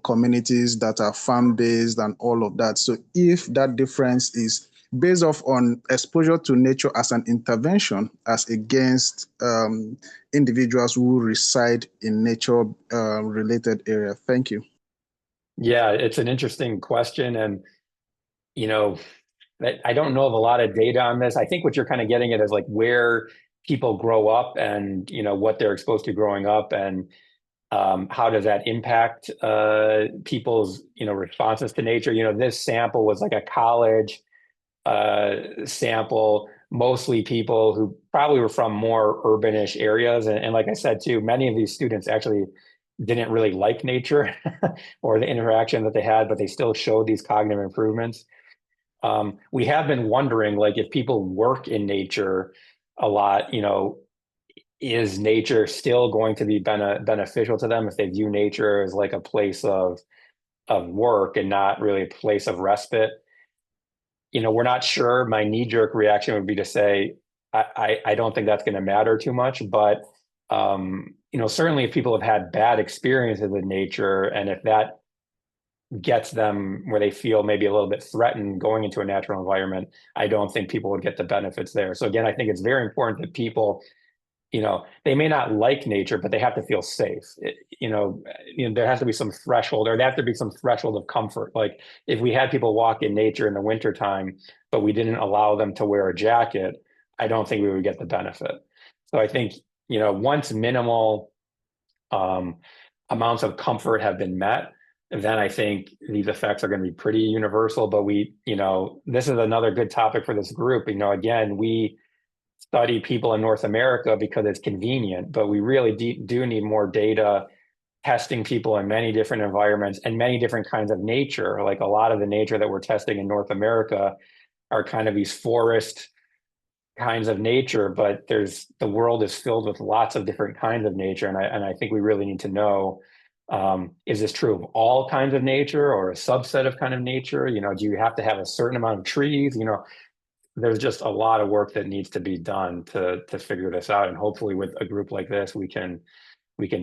communities that are farm-based and all of that. So if that difference is based off on exposure to nature as an intervention as against individuals who reside in nature related area. Thank you. Yeah, it's an interesting question. And, I don't know of a lot of data on this. I think what you're kind of getting at is like where people grow up and, what they're exposed to growing up, and how does that impact people's, responses to nature. This sample was like a college sample, mostly people who probably were from more urbanish areas. And like I said, too, many of these students actually didn't really like nature or the interaction that they had, but they still showed these cognitive improvements. We have been wondering, like, if people work in nature a lot, is nature still going to be beneficial to them if they view nature as like a place of work and not really a place of respite? We're not sure. My knee-jerk reaction would be to say, I don't think that's going to matter too much. But, certainly if people have had bad experiences with nature, and if that gets them where they feel maybe a little bit threatened going into a natural environment, I don't think people would get the benefits there. So again, I think it's very important that people, they may not like nature, but they have to feel safe. There has to be some threshold, or there has to be some threshold of comfort. Like if we had people walk in nature in the wintertime, but we didn't allow them to wear a jacket, I don't think we would get the benefit. So I think, once minimal amounts of comfort have been met, then I think these effects are going to be pretty universal. But this is another good topic for this group. Again, we study people in North America because it's convenient, but we really do need more data testing people in many different environments and many different kinds of nature. Like a lot of the nature that we're testing in North America are kind of these forest kinds of nature, but the world is filled with lots of different kinds of nature. And I think we really need to know, is this true of all kinds of nature or a subset of kind of nature? Do you have to have a certain amount of trees? There's just a lot of work that needs to be done to figure this out. And hopefully with a group like this, we can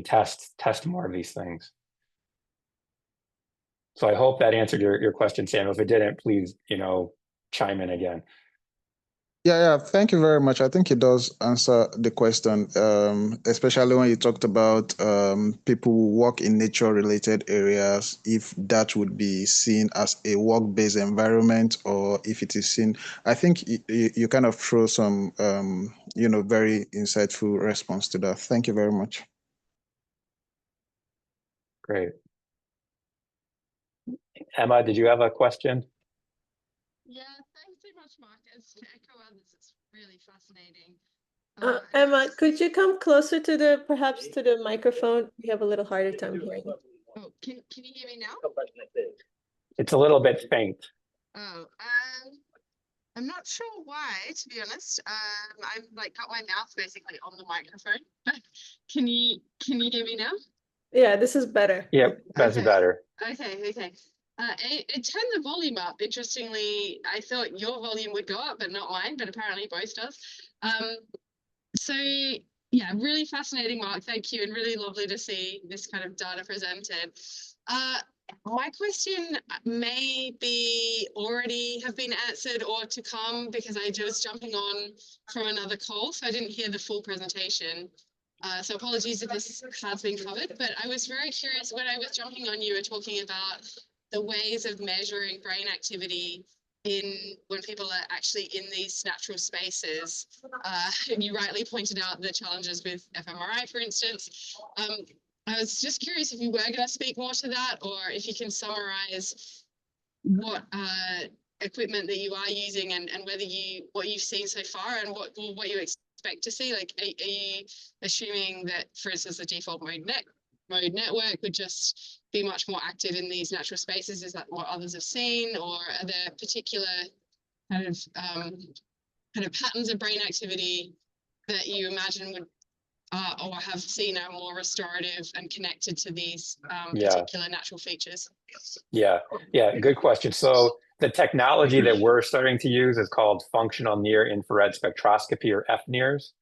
test more of these things. So I hope that answered your question, Samuel. If it didn't, please, chime in again. Yeah, thank you very much. I think it does answer the question, especially when you talked about people who work in nature-related areas, if that would be seen as a work-based environment or if it is seen. I think you kind of throw some, very insightful response to that. Thank you very much. Great. Emma, did you have a question? Yeah, thanks so much, Mark. As to echo others, it's really fascinating. Emma, could you come closer to perhaps to the microphone? We have a little harder time hearing. Oh, can you hear me now? It's a little bit faint. Oh, I'm not sure why, to be honest. I've like got my mouth basically on the microphone. Can you hear me now? Yeah, this is better. Yeah, that's Okay. better. Okay. It turned the volume up. Interestingly, I thought your volume would go up, but not mine, but apparently both does. So yeah, really fascinating, Mark. Thank you, and really lovely to see this kind of data presented. My question may be already have been answered or to come because I was jumping on from another call, so I didn't hear the full presentation. So apologies if this has been covered, but I was very curious when I was jumping on, you were talking about the ways of measuring brain activity when people are actually in these natural spaces. And you rightly pointed out the challenges with fMRI, for instance. I was just curious if you were going to speak more to that, or if you can summarize what equipment that you are using and whether what you've seen so far and what you expect to see. Like, are you assuming that, for instance, the default mode network would just be much more active in these natural spaces? Is that what others have seen, or are there particular kind of patterns of brain activity that you imagine would or have seen are more restorative and connected to these particular natural features? Yeah, good question. So the technology that we're starting to use is called functional near infrared spectroscopy, or FNIRS.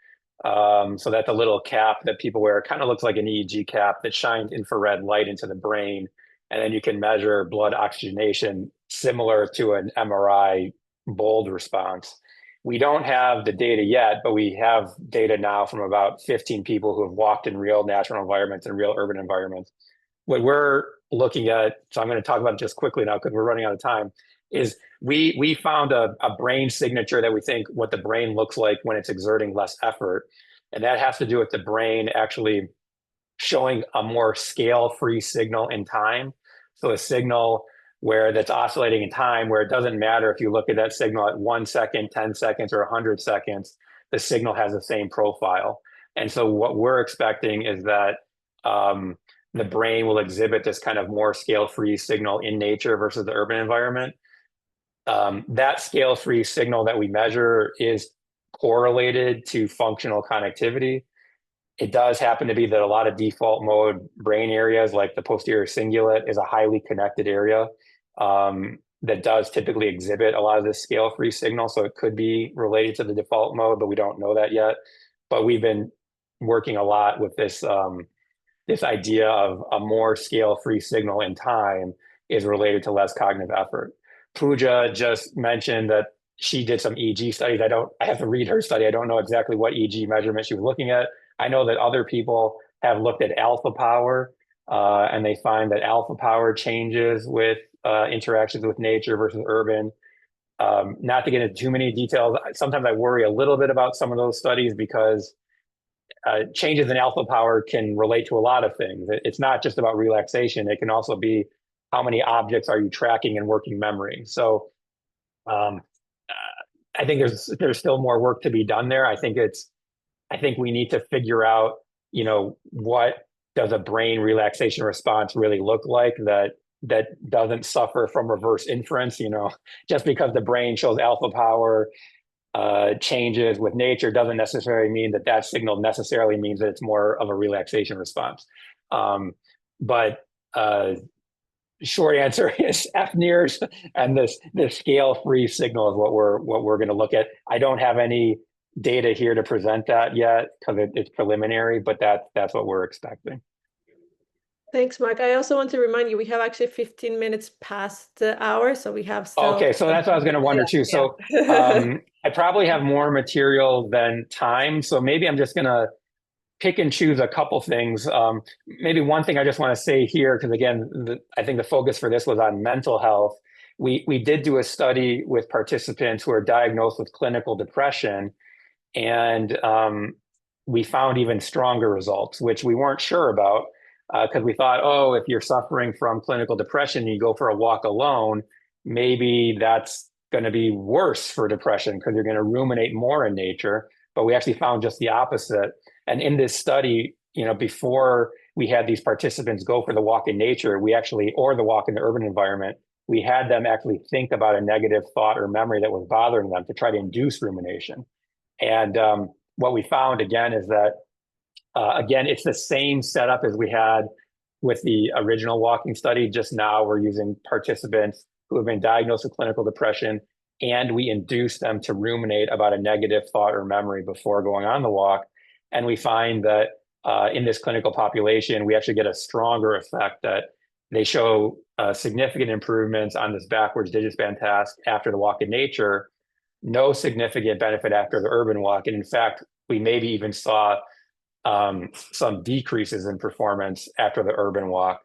So that's a little cap that people wear. It kind of looks like an EEG cap that shines infrared light into the brain, and then you can measure blood oxygenation similar to an MRI bold response. We don't have the data yet, but we have data now from about 15 people who have walked in real natural environments and real urban environments. What we're looking at, so I'm going to talk about it just quickly now because we're running out of time, is we found a brain signature that we think what the brain looks like when it's exerting less effort. And that has to do with the brain actually showing a more scale-free signal in time. So a signal where that's oscillating in time, where it doesn't matter if you look at that signal at 1 second, 10 seconds, or 100 seconds, the signal has the same profile. And so what we're expecting is that the brain will exhibit this kind of more scale-free signal in nature versus the urban environment. That scale-free signal that we measure is correlated to functional connectivity. It does happen to be that a lot of default mode brain areas, like the posterior cingulate, is a highly connected area that does typically exhibit a lot of this scale-free signal. So it could be related to the default mode, but we don't know that yet. But we've been working a lot with this this idea of a more scale-free signal in time is related to less cognitive effort. Pooja just mentioned that she did some EEG studies. I have to read her study. I don't know exactly what EEG measurement she was looking at. I know that other people have looked at alpha power, and they find that alpha power changes with interactions with nature versus urban. Not to get into too many details, sometimes I worry a little bit about some of those studies because changes in alpha power can relate to a lot of things. It's not just about relaxation. It can also be how many objects are you tracking in working memory. So I think there's still more work to be done there. I think we need to figure out, what does a brain relaxation response really look like that doesn't suffer from reverse inference. Just because the brain shows alpha power changes with nature doesn't necessarily mean that signal necessarily means that it's more of a relaxation response. But short answer is FNIRS, and this scale-free signal is what we're going to look at. I don't have any data here to present that yet because it's preliminary, but that's what we're expecting. Thanks, Mark. I also want to remind you, we have actually 15 minutes past the hour, so we have still... Okay, so that's what I was going to wonder too. So I probably have more material than time, so maybe I'm just going to pick and choose a couple things. Maybe one thing I just want to say here, because again, I think the focus for this was on mental health. We did do a study with participants who are diagnosed with clinical depression, and we found even stronger results, which we weren't sure about. Because we thought, if you're suffering from clinical depression, you go for a walk alone, maybe that's going to be worse for depression because you're going to ruminate more in nature. But we actually found just the opposite. And in this study, before we had these participants go for the walk in nature, or the walk in the urban environment, we had them actually think about a negative thought or memory that was bothering them to try to induce rumination. And what we found again is that, again, it's the same setup as we had with the original walking study. Just now we're using participants who have been diagnosed with clinical depression, and we induce them to ruminate about a negative thought or memory before going on the walk. And we find that in this clinical population, we actually get a stronger effect, that they show significant improvements on this backwards digit span task after the walk in nature, no significant benefit after the urban walk. And in fact, we maybe even saw some decreases in performance after the urban walk,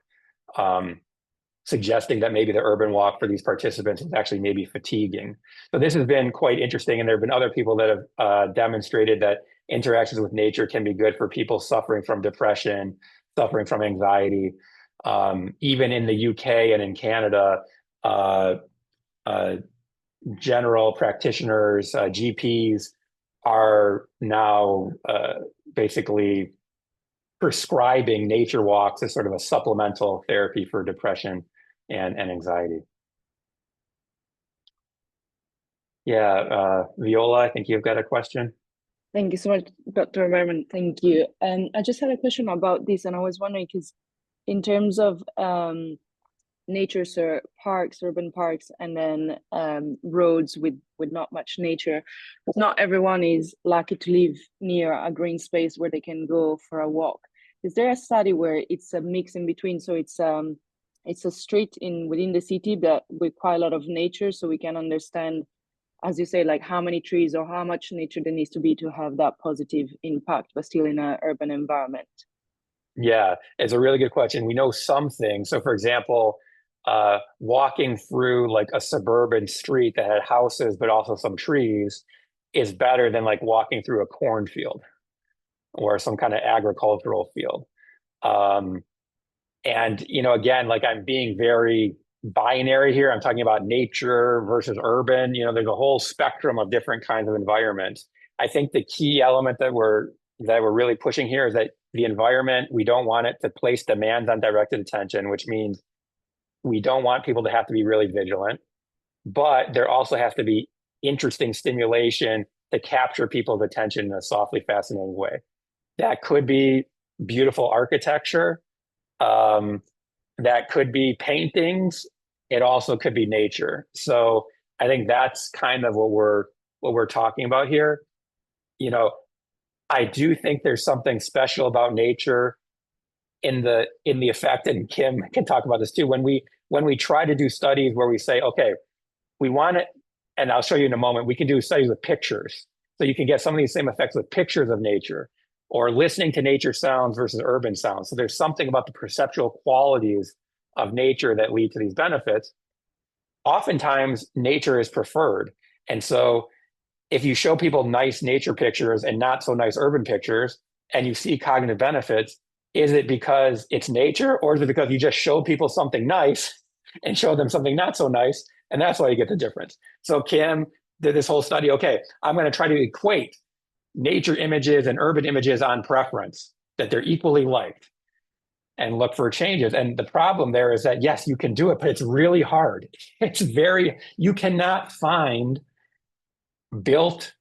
suggesting that maybe the urban walk for these participants is actually maybe fatiguing. So this has been quite interesting. And there have been other people that have demonstrated that interactions with nature can be good for people suffering from depression, suffering from anxiety. Even in the UK and in Canada, general practitioners, GPs, are now basically prescribing nature walks as sort of a supplemental therapy for depression and anxiety. Yeah, Viola, I think you've got a question. Thank you so much, Dr. Berman. Thank you. And I just had a question about this, and I was wondering, because in terms of nature, so parks, urban parks, and then roads with not much nature, not everyone is lucky to live near a green space where they can go for a walk. Is there a study where it's a mix in between? So it's a street within the city, but with quite a lot of nature, so we can understand, as you say, like how many trees or how much nature there needs to be to have that positive impact, but still in an urban environment. Yeah, it's a really good question. We know some things. So for example, walking through like a suburban street that had houses, but also some trees, is better than like walking through a cornfield or some kind of agricultural field. And, you know, again, like I'm being very binary here. I'm talking about nature versus urban. You know, there's a whole spectrum of different kinds of environments. I think the key element that we're really pushing here is that the environment, we don't want it to place demands on directed attention, which means we don't want people to have to be really vigilant, but there also has to be interesting stimulation to capture people's attention in a softly fascinating way. That could be beautiful architecture. That could be paintings. It also could be nature. So I think that's kind of what we're talking about here. You know, I do think there's something special about nature in the effect, and Kim can talk about this too. When we try to do studies where we say, okay, we want it, and I'll show you in a moment, we can do studies with pictures. So you can get some of these same effects with pictures of nature, or listening to nature sounds versus urban sounds. So there's something about the perceptual qualities of nature that lead to these benefits. Oftentimes, nature is preferred. And so if you show people nice nature pictures and not so nice urban pictures, and you see cognitive benefits, is it because it's nature, or is it because you just showed people something nice and showed them something not so nice? And that's why you get the difference. So Kim did this whole study. Okay, I'm going to try to equate nature images and urban images on preference, that they're equally liked, and look for changes. And the problem there is that, yes, you can do it, but it's really hard. You cannot find built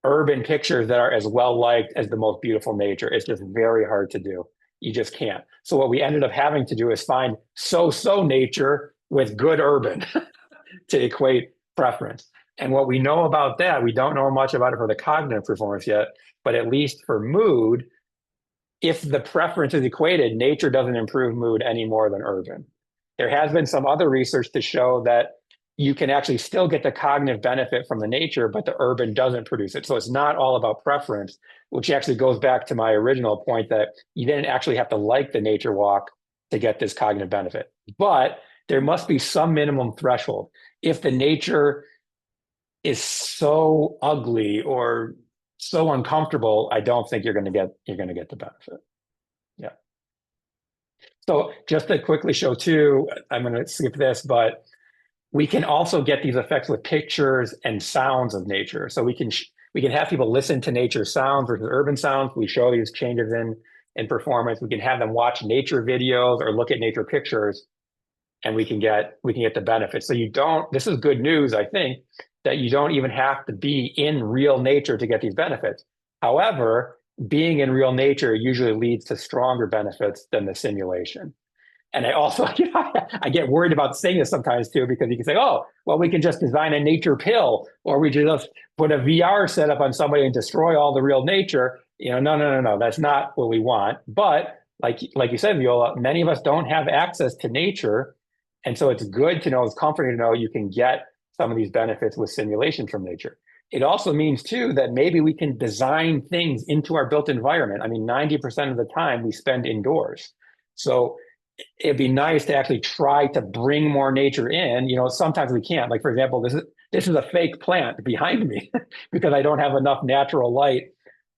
urban pictures that are as well liked as the most beautiful nature. It's just very hard to do. You just can't. So what we ended up having to do is find so-so nature with good urban to equate preference. And what we know about that, we don't know much about it for the cognitive performance yet, but at least for mood, if the preference is equated, nature doesn't improve mood any more than urban. There has been some other research to show that you can actually still get the cognitive benefit from the nature, but the urban doesn't produce it. So it's not all about preference, which actually goes back to my original point that you didn't actually have to like the nature walk to get this cognitive benefit. But there must be some minimum threshold. If the nature is so ugly or so uncomfortable, I don't think you're going to get the benefit. Yeah. So just to quickly show too, I'm going to skip this, but we can also get these effects with pictures and sounds of nature. So we can have people listen to nature sounds versus urban sounds. We show these changes in performance. We can have them watch nature videos or look at nature pictures. and we can get the benefits. So this is good news, I think, that you don't even have to be in real nature to get these benefits. However, being in real nature usually leads to stronger benefits than the simulation. And I also, I get worried about saying this sometimes too, because you can say, oh, well, we can just design a nature pill, or we just put a VR setup on somebody and destroy all the real nature. No, that's not what we want. But like you said, Viola, many of us don't have access to nature. And so it's good to know, it's comforting to know you can get some of these benefits with simulation from nature. It also means too that maybe we can design things into our built environment. I mean, 90% of the time we spend indoors. So it'd be nice to actually try to bring more nature in. Sometimes we can't. Like, for example, this is a fake plant behind me because I don't have enough natural light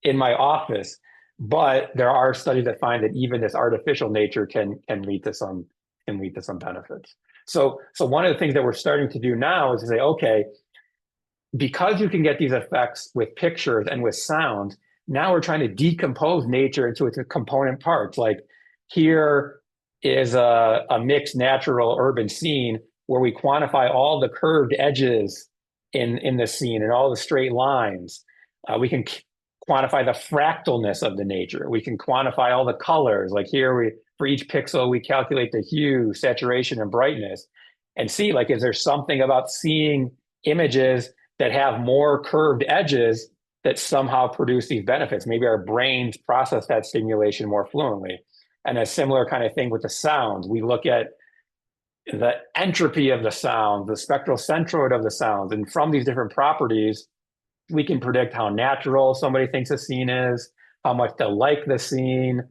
in my office. But there are studies that find that even this artificial nature can lead to some benefits. So one of the things that we're starting to do now is to say, okay, because you can get these effects with pictures and with sound, now we're trying to decompose nature into its component parts. Like, here is a mixed natural urban scene where we quantify all the curved edges in the scene and all the straight lines. We can quantify the fractalness of the nature. We can quantify all the colors. Like, here, for each pixel, we calculate the hue, saturation, and brightness, and see, like, is there something about seeing images that have more curved edges that somehow produce these benefits? Maybe our brains process that stimulation more fluently. And a similar kind of thing with the sounds. We look at the entropy of the sound, the spectral centroid of the sounds. And from these different properties, we can predict how natural somebody thinks a scene is, how much they like the scene.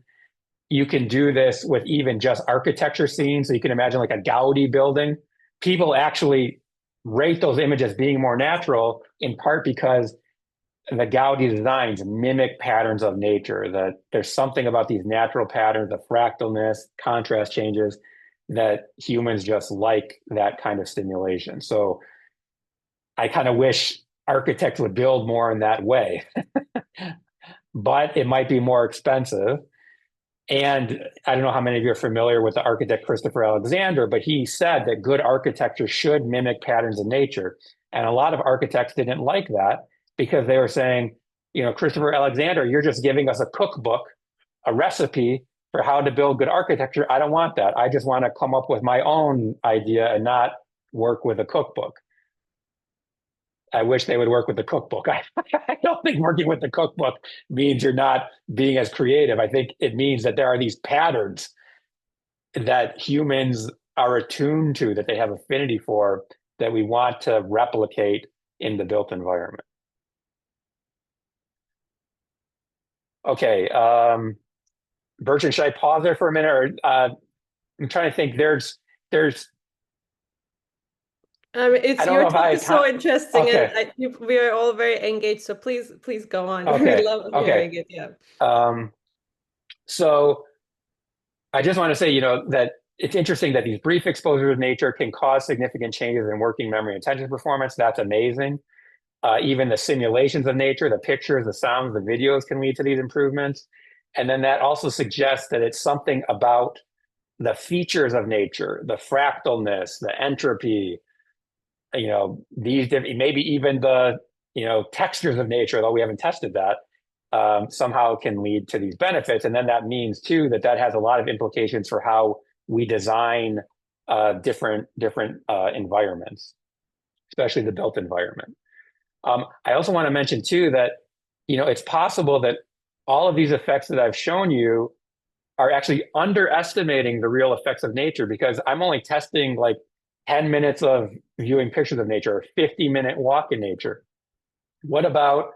You can do this with even just architecture scenes. So you can imagine like a Gaudi building. People actually rate those images being more natural, in part because the Gaudi designs mimic patterns of nature, that there's something about these natural patterns, the fractalness, contrast changes, that humans just like that kind of stimulation. So I kind of wish architects would build more in that way, but it might be more expensive. And I don't know how many of you are familiar with the architect Christopher Alexander, but he said that good architecture should mimic patterns in nature. And a lot of architects didn't like that, because they were saying, Christopher Alexander, you're just giving us a cookbook, a recipe for how to build good architecture. I don't want that. I just want to come up with my own idea and not work with a cookbook. I wish they would work with the cookbook. I don't think working with the cookbook means you're not being as creative. I think it means that there are these patterns that humans are attuned to, that they have affinity for, that we want to replicate in the built environment. Okay, Bertrand, should I pause there for a minute? Or I'm trying to think. There's Your talk is so interesting, okay. and we are all very engaged. So please go on. Okay. We love hearing it. Yeah. So I just want to say, that it's interesting that these brief exposures of nature can cause significant changes in working memory and attention performance. That's amazing. Even the simulations of nature, the pictures, the sounds, the videos can lead to these improvements. And then that also suggests that it's something about the features of nature, the fractalness, the entropy, these maybe even the textures of nature, though we haven't tested that, somehow can lead to these benefits. And then that means too that has a lot of implications for how we design different environments, especially the built environment. I also want to mention too that it's possible that all of these effects that I've shown you are actually underestimating the real effects of nature, because I'm only testing like 10 minutes of viewing pictures of nature, or 50-minute walk in nature. What about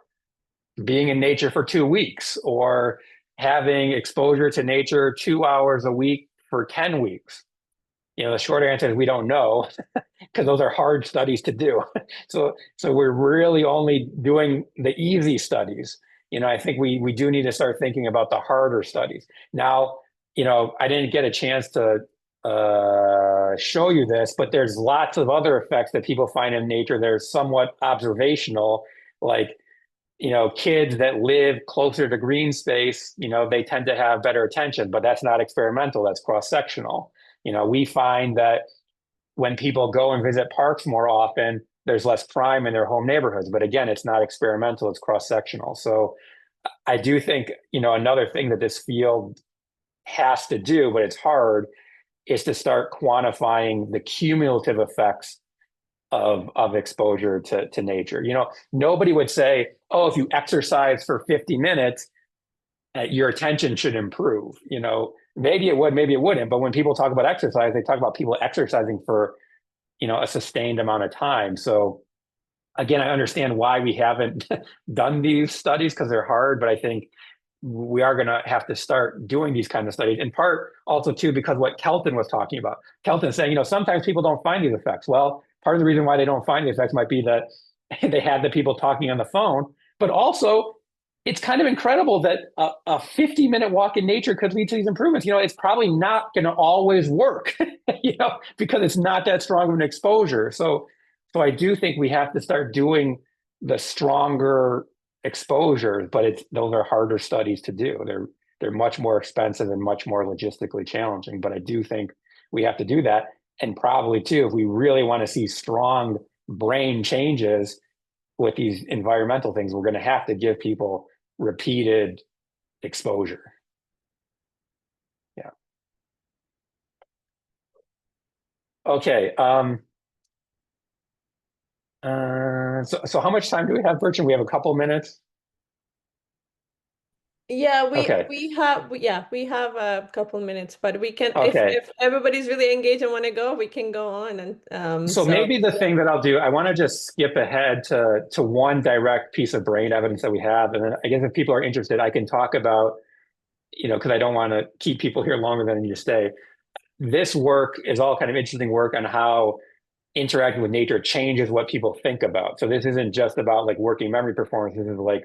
being in nature for 2 weeks, or having exposure to nature 2 hours a week for 10 weeks? The short answer is we don't know, because those are hard studies to do. So we're really only doing the easy studies. I think we do need to start thinking about the harder studies. Now, I didn't get a chance to show you this, but there's lots of other effects that people find in nature. They're somewhat observational, like, kids that live closer to green space, they tend to have better attention, but that's not experimental, that's cross-sectional. We find that when people go and visit parks more often, there's less crime in their home neighborhoods. But again, it's not experimental, it's cross-sectional. So I do think, another thing that this field has to do, but it's hard, is to start quantifying the cumulative effects of exposure to nature. Nobody would say, oh, if you exercise for 50 minutes, your attention should improve. Maybe it would, maybe it wouldn't. But when people talk about exercise, they talk about people exercising for, a sustained amount of time. So again, I understand why we haven't done these studies, because they're hard, but I think we are going to have to start doing these kinds of studies, in part also too, because what Kelton was talking about. Kelton saying, sometimes people don't find these effects. Well, part of the reason why they don't find the effects might be that they had the people talking on the phone, but also it's kind of incredible that a 50-minute walk in nature could lead to these improvements. It's probably not going to always work, because it's not that strong of an exposure. So I do think we have to start doing the stronger exposures, but those are harder studies to do. They're much more expensive and much more logistically challenging. But I do think we have to do that. And probably too, if we really want to see strong brain changes with these environmental things, we're going to have to give people repeated exposure. Yeah. Okay. So how much time do we have, Bertrand? We have a couple minutes. Yeah, we Okay. we have a couple minutes, but we can, Okay. if everybody's really engaged and want to go, we can go on. And So maybe the thing that I'll do, I want to just skip ahead to one direct piece of brain evidence that we have, and then I guess if people are interested, I can talk about, because I don't want to keep people here longer than they need to stay. This work is all kind of interesting work on how interacting with nature changes what people think about. So this isn't just about like working memory performance. This is like,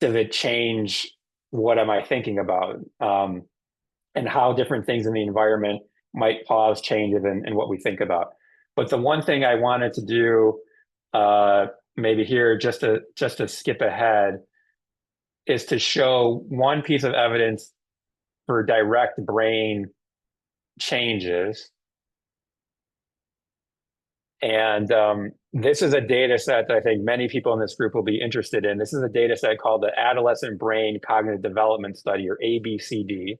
does it change what am I thinking about, and how different things in the environment might cause changes in what we think about. But the one thing I wanted to do, maybe here, just to skip ahead, is to show one piece of evidence for direct brain changes. And this is a data set that I think many people in this group will be interested in. This is a data set called the Adolescent Brain Cognitive Development Study, or ABCD.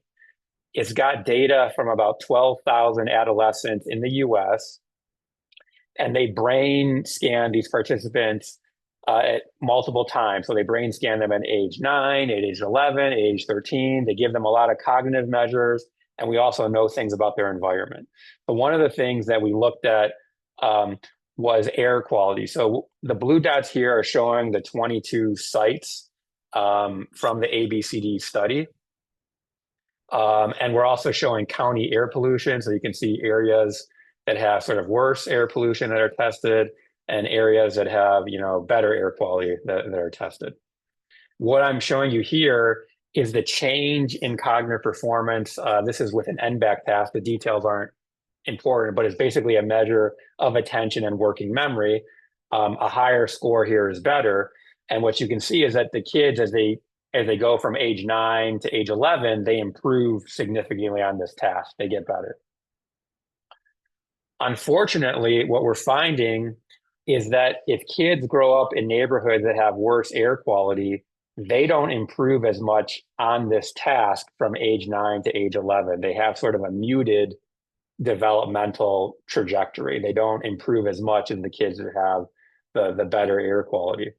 It's got data from about 12,000 adolescents in the US, and they brain scan these participants at multiple times. So they brain scan them at age 9, at age 11, age 13. They give them a lot of cognitive measures, and we also know things about their environment. But one of the things that we looked at was air quality. So the blue dots here are showing the 22 sites from the ABCD study. And we're also showing county air pollution. So you can see areas that have sort of worse air pollution that are tested, and areas that have, better air quality that are tested. What I'm showing you here is the change in cognitive performance. This is with an NBAC task. The details aren't important, but it's basically a measure of attention and working memory. A higher score here is better. And what you can see is that the kids, as they go from age 9 to age 11, they improve significantly on this task. They get better. Unfortunately, what we're finding is that if kids grow up in neighborhoods that have worse air quality, they don't improve as much on this task from age 9 to age 11. They have sort of a muted developmental trajectory. They don't improve as much as the kids that have the better air quality.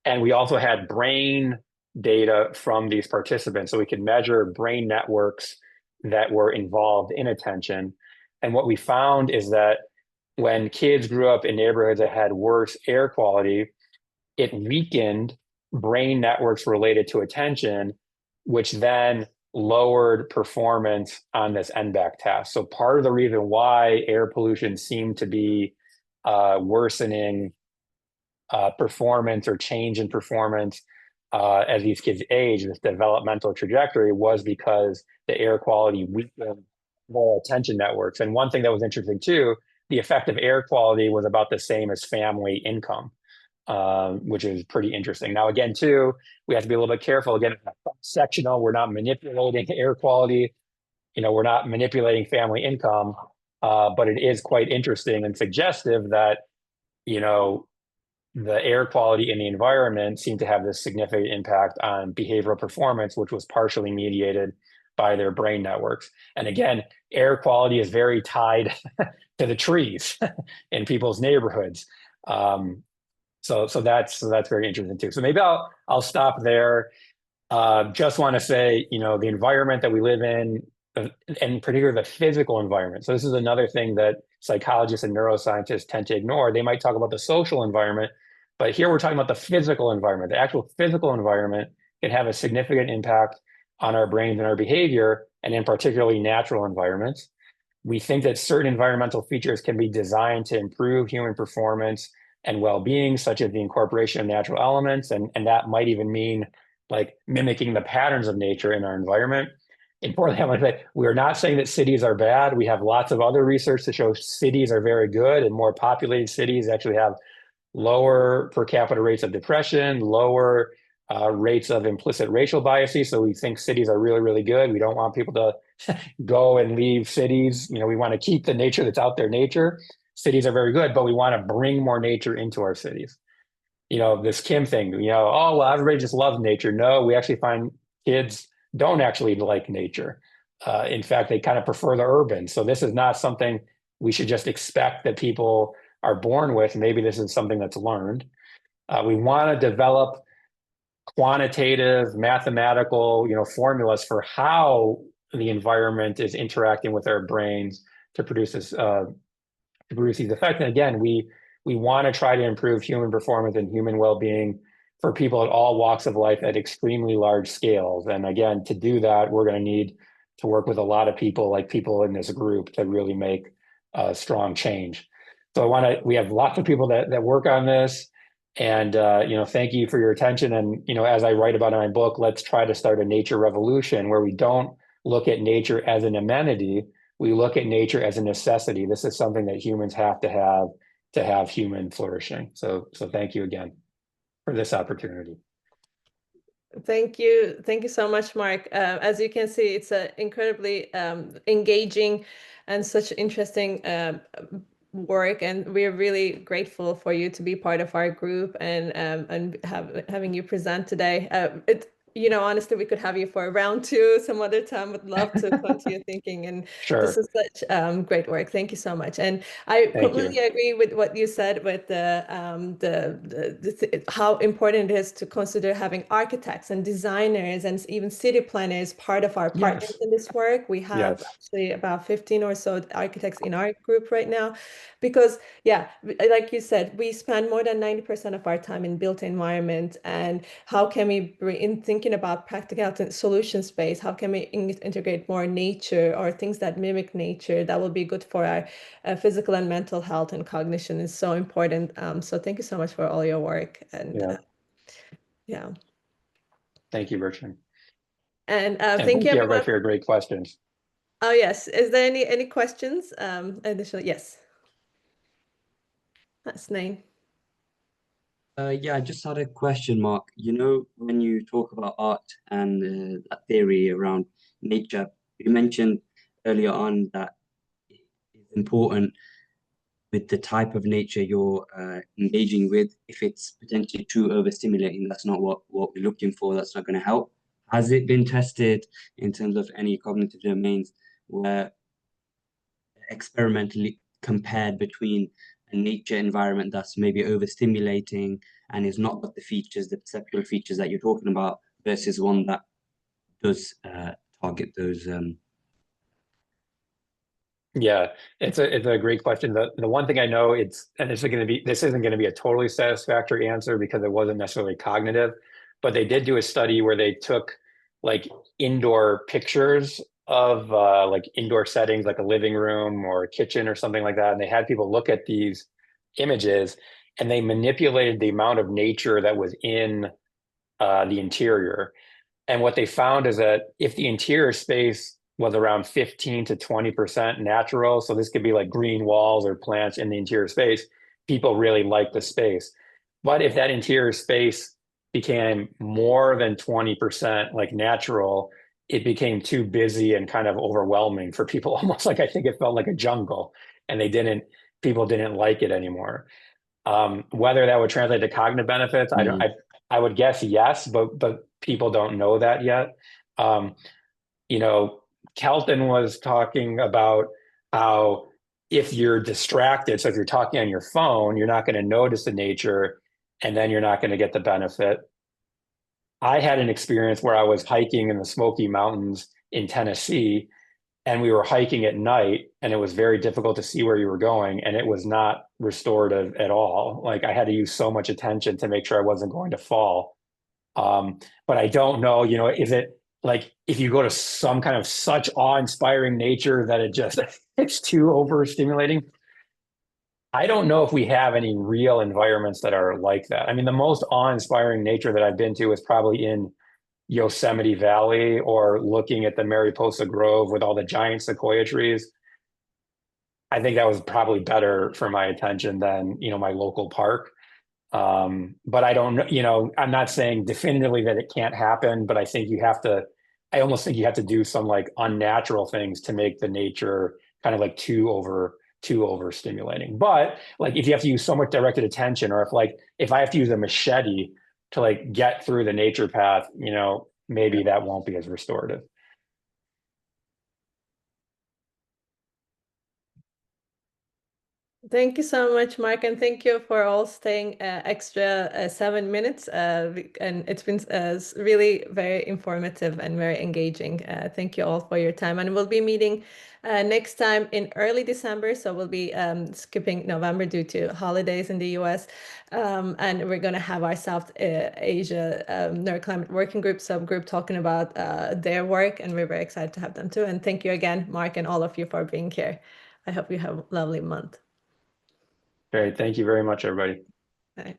And we also had brain data from these participants, so we could measure brain networks that were involved in attention. And what we found is that when kids grew up in neighborhoods that had worse air quality, it weakened brain networks related to attention, which then lowered performance on this NBAC test. So part of the reason why air pollution seemed to be worsening performance or change in performance as these kids age, this developmental trajectory, was because the air quality weakened the attention networks. And one thing that was interesting too, the effect of air quality was about the same as family income, which is pretty interesting. Now, again, too, we have to be a little bit careful. Again, it's not sectional. We're not manipulating air quality. We're not manipulating family income. but it is quite interesting and suggestive that, you know, the air quality in the environment seemed to have this significant impact on behavioral performance, which was partially mediated by their brain networks. And again, air quality is very tied to the trees in people's neighborhoods. So that's very interesting too. So maybe I'll stop there. Just want to say, you know, the environment that we live in, and particularly the physical environment. So this is another thing that psychologists and neuroscientists tend to ignore. They might talk about the social environment, but here we're talking about the physical environment. The actual physical environment can have a significant impact on our brains and our behavior, and in particularly natural environments. We think that certain environmental features can be designed to improve human performance and well-being, such as the incorporation of natural elements, and that might even mean like mimicking the patterns of nature in our environment. Importantly, I want to say, we're not saying that cities are bad. We have lots of other research to show cities are very good, and more populated cities actually have lower per capita rates of depression, lower rates of implicit racial biases. So we think cities are really, really good. We don't want people to go and leave cities. You know, we want to keep the nature that's out there, nature. Cities are very good, but we want to bring more nature into our cities. You know, this Kim thing, you know, oh, well, everybody just loves nature. No, we actually find kids don't actually like nature. In fact, they kind of prefer the urban. So this is not something we should just expect that people are born with. Maybe this is something that's learned. We want to develop quantitative, mathematical, you know, formulas for how the environment is interacting with our brains to produce this, to produce these effects. And again, we want to try to improve human performance and human well-being for people at all walks of life at extremely large scales. And again, to do that, we're going to need to work with a lot of people, like people in this group, to really make strong change. So we have lots of people that work on this. And, you know, thank you for your attention. And, you know, as I write about in my book, let's try to start a nature revolution where we don't look at nature as an amenity. We look at nature as a necessity. This is something that humans have to have human flourishing. So thank you again for this opportunity. Thank you. Thank you so much, Marc. As you can see, it's an incredibly engaging and such interesting work, and we're really grateful for you to be part of our group and having you present today. You know, honestly, we could have you for a round two some other time. Would love to continue thinking, and Sure. This is such great work. Thank you so much. And I completely agree with what you said with how important it is to consider having architects and designers and even city planners part of our partners in this work. We have actually about 15 or so architects in our group right now, because yeah, like you said, we spend more than 90% of our time in built environment, and how can we bring in thinking about practical solution space, how can we integrate more nature or things that mimic nature that will be good for our physical and mental health, and cognition is so important. So thank you so much for all your work. And yeah. Thank you, Bertrand. And thank you everyone for your great questions. Oh yes, is there any questions additionally? Yes, that's Nain. Yeah, I just had a question, Marc. You know, when you talk about art and that theory around nature, you mentioned earlier on that it's important with the type of nature you're engaging with. If it's potentially too overstimulating, that's not what we're looking for. That's not going to help. Has it been tested in terms of any cognitive domains where experimentally compared between a nature environment that's maybe overstimulating and is not got the features, the perceptual features that you're talking about, versus one that does target those? Yeah, it's a great question. The one thing I know, this isn't going to be a totally satisfactory answer because it wasn't necessarily cognitive, but they did do a study where they took like indoor pictures of like indoor settings, like a living room or a kitchen or something like that, and they had people look at these images, and they manipulated the amount of nature that was in the interior. And what they found is that if the interior space was around 15 to 20% natural, so this could be like green walls or plants in the interior space, people really like the space. But if that interior space became more than 20% like natural, it became too busy and kind of overwhelming for people, almost like I think it felt like a jungle, and people didn't like it anymore. Whether that would translate to cognitive benefits, I would guess yes, but people don't know that yet. Kelton was talking about how if you're distracted, so if you're talking on your phone, you're not going to notice the nature, and then you're not going to get the benefit. I had an experience where I was hiking in the Smoky Mountains in Tennessee, and we were hiking at night, and it was very difficult to see where you were going, and it was not restorative at all. Like, I had to use so much attention to make sure I wasn't going to fall. But I don't know, is it like if you go to some kind of such awe-inspiring nature that it's too overstimulating? I don't know if we have any real environments that are like that. I mean, the most awe-inspiring nature that I've been to is probably in Yosemite Valley, or looking at the Mariposa Grove with all the giant sequoia trees. I think that was probably better for my attention than, my local park. But I don't know, I'm not saying definitively that it can't happen, but I almost think you have to do some like unnatural things to make the nature kind of like too overstimulating. But like, if you have to use so much directed attention, or if I have to use a machete to like get through the nature path, maybe that won't be as restorative. Thank you so much, Mark, and thank you for all staying extra 7 minutes. And it's been really very informative and very engaging. Thank you all for your time. And we'll be meeting next time in early December. So we'll be skipping November due to holidays in the US. And we're going to have our South Asia Neuro Climate Working Group subgroup talking about their work. And we're very excited to have them too. And thank you again, Mark, and all of you for being here. I hope you have a lovely month. Great. Thank you very much, everybody. Bye.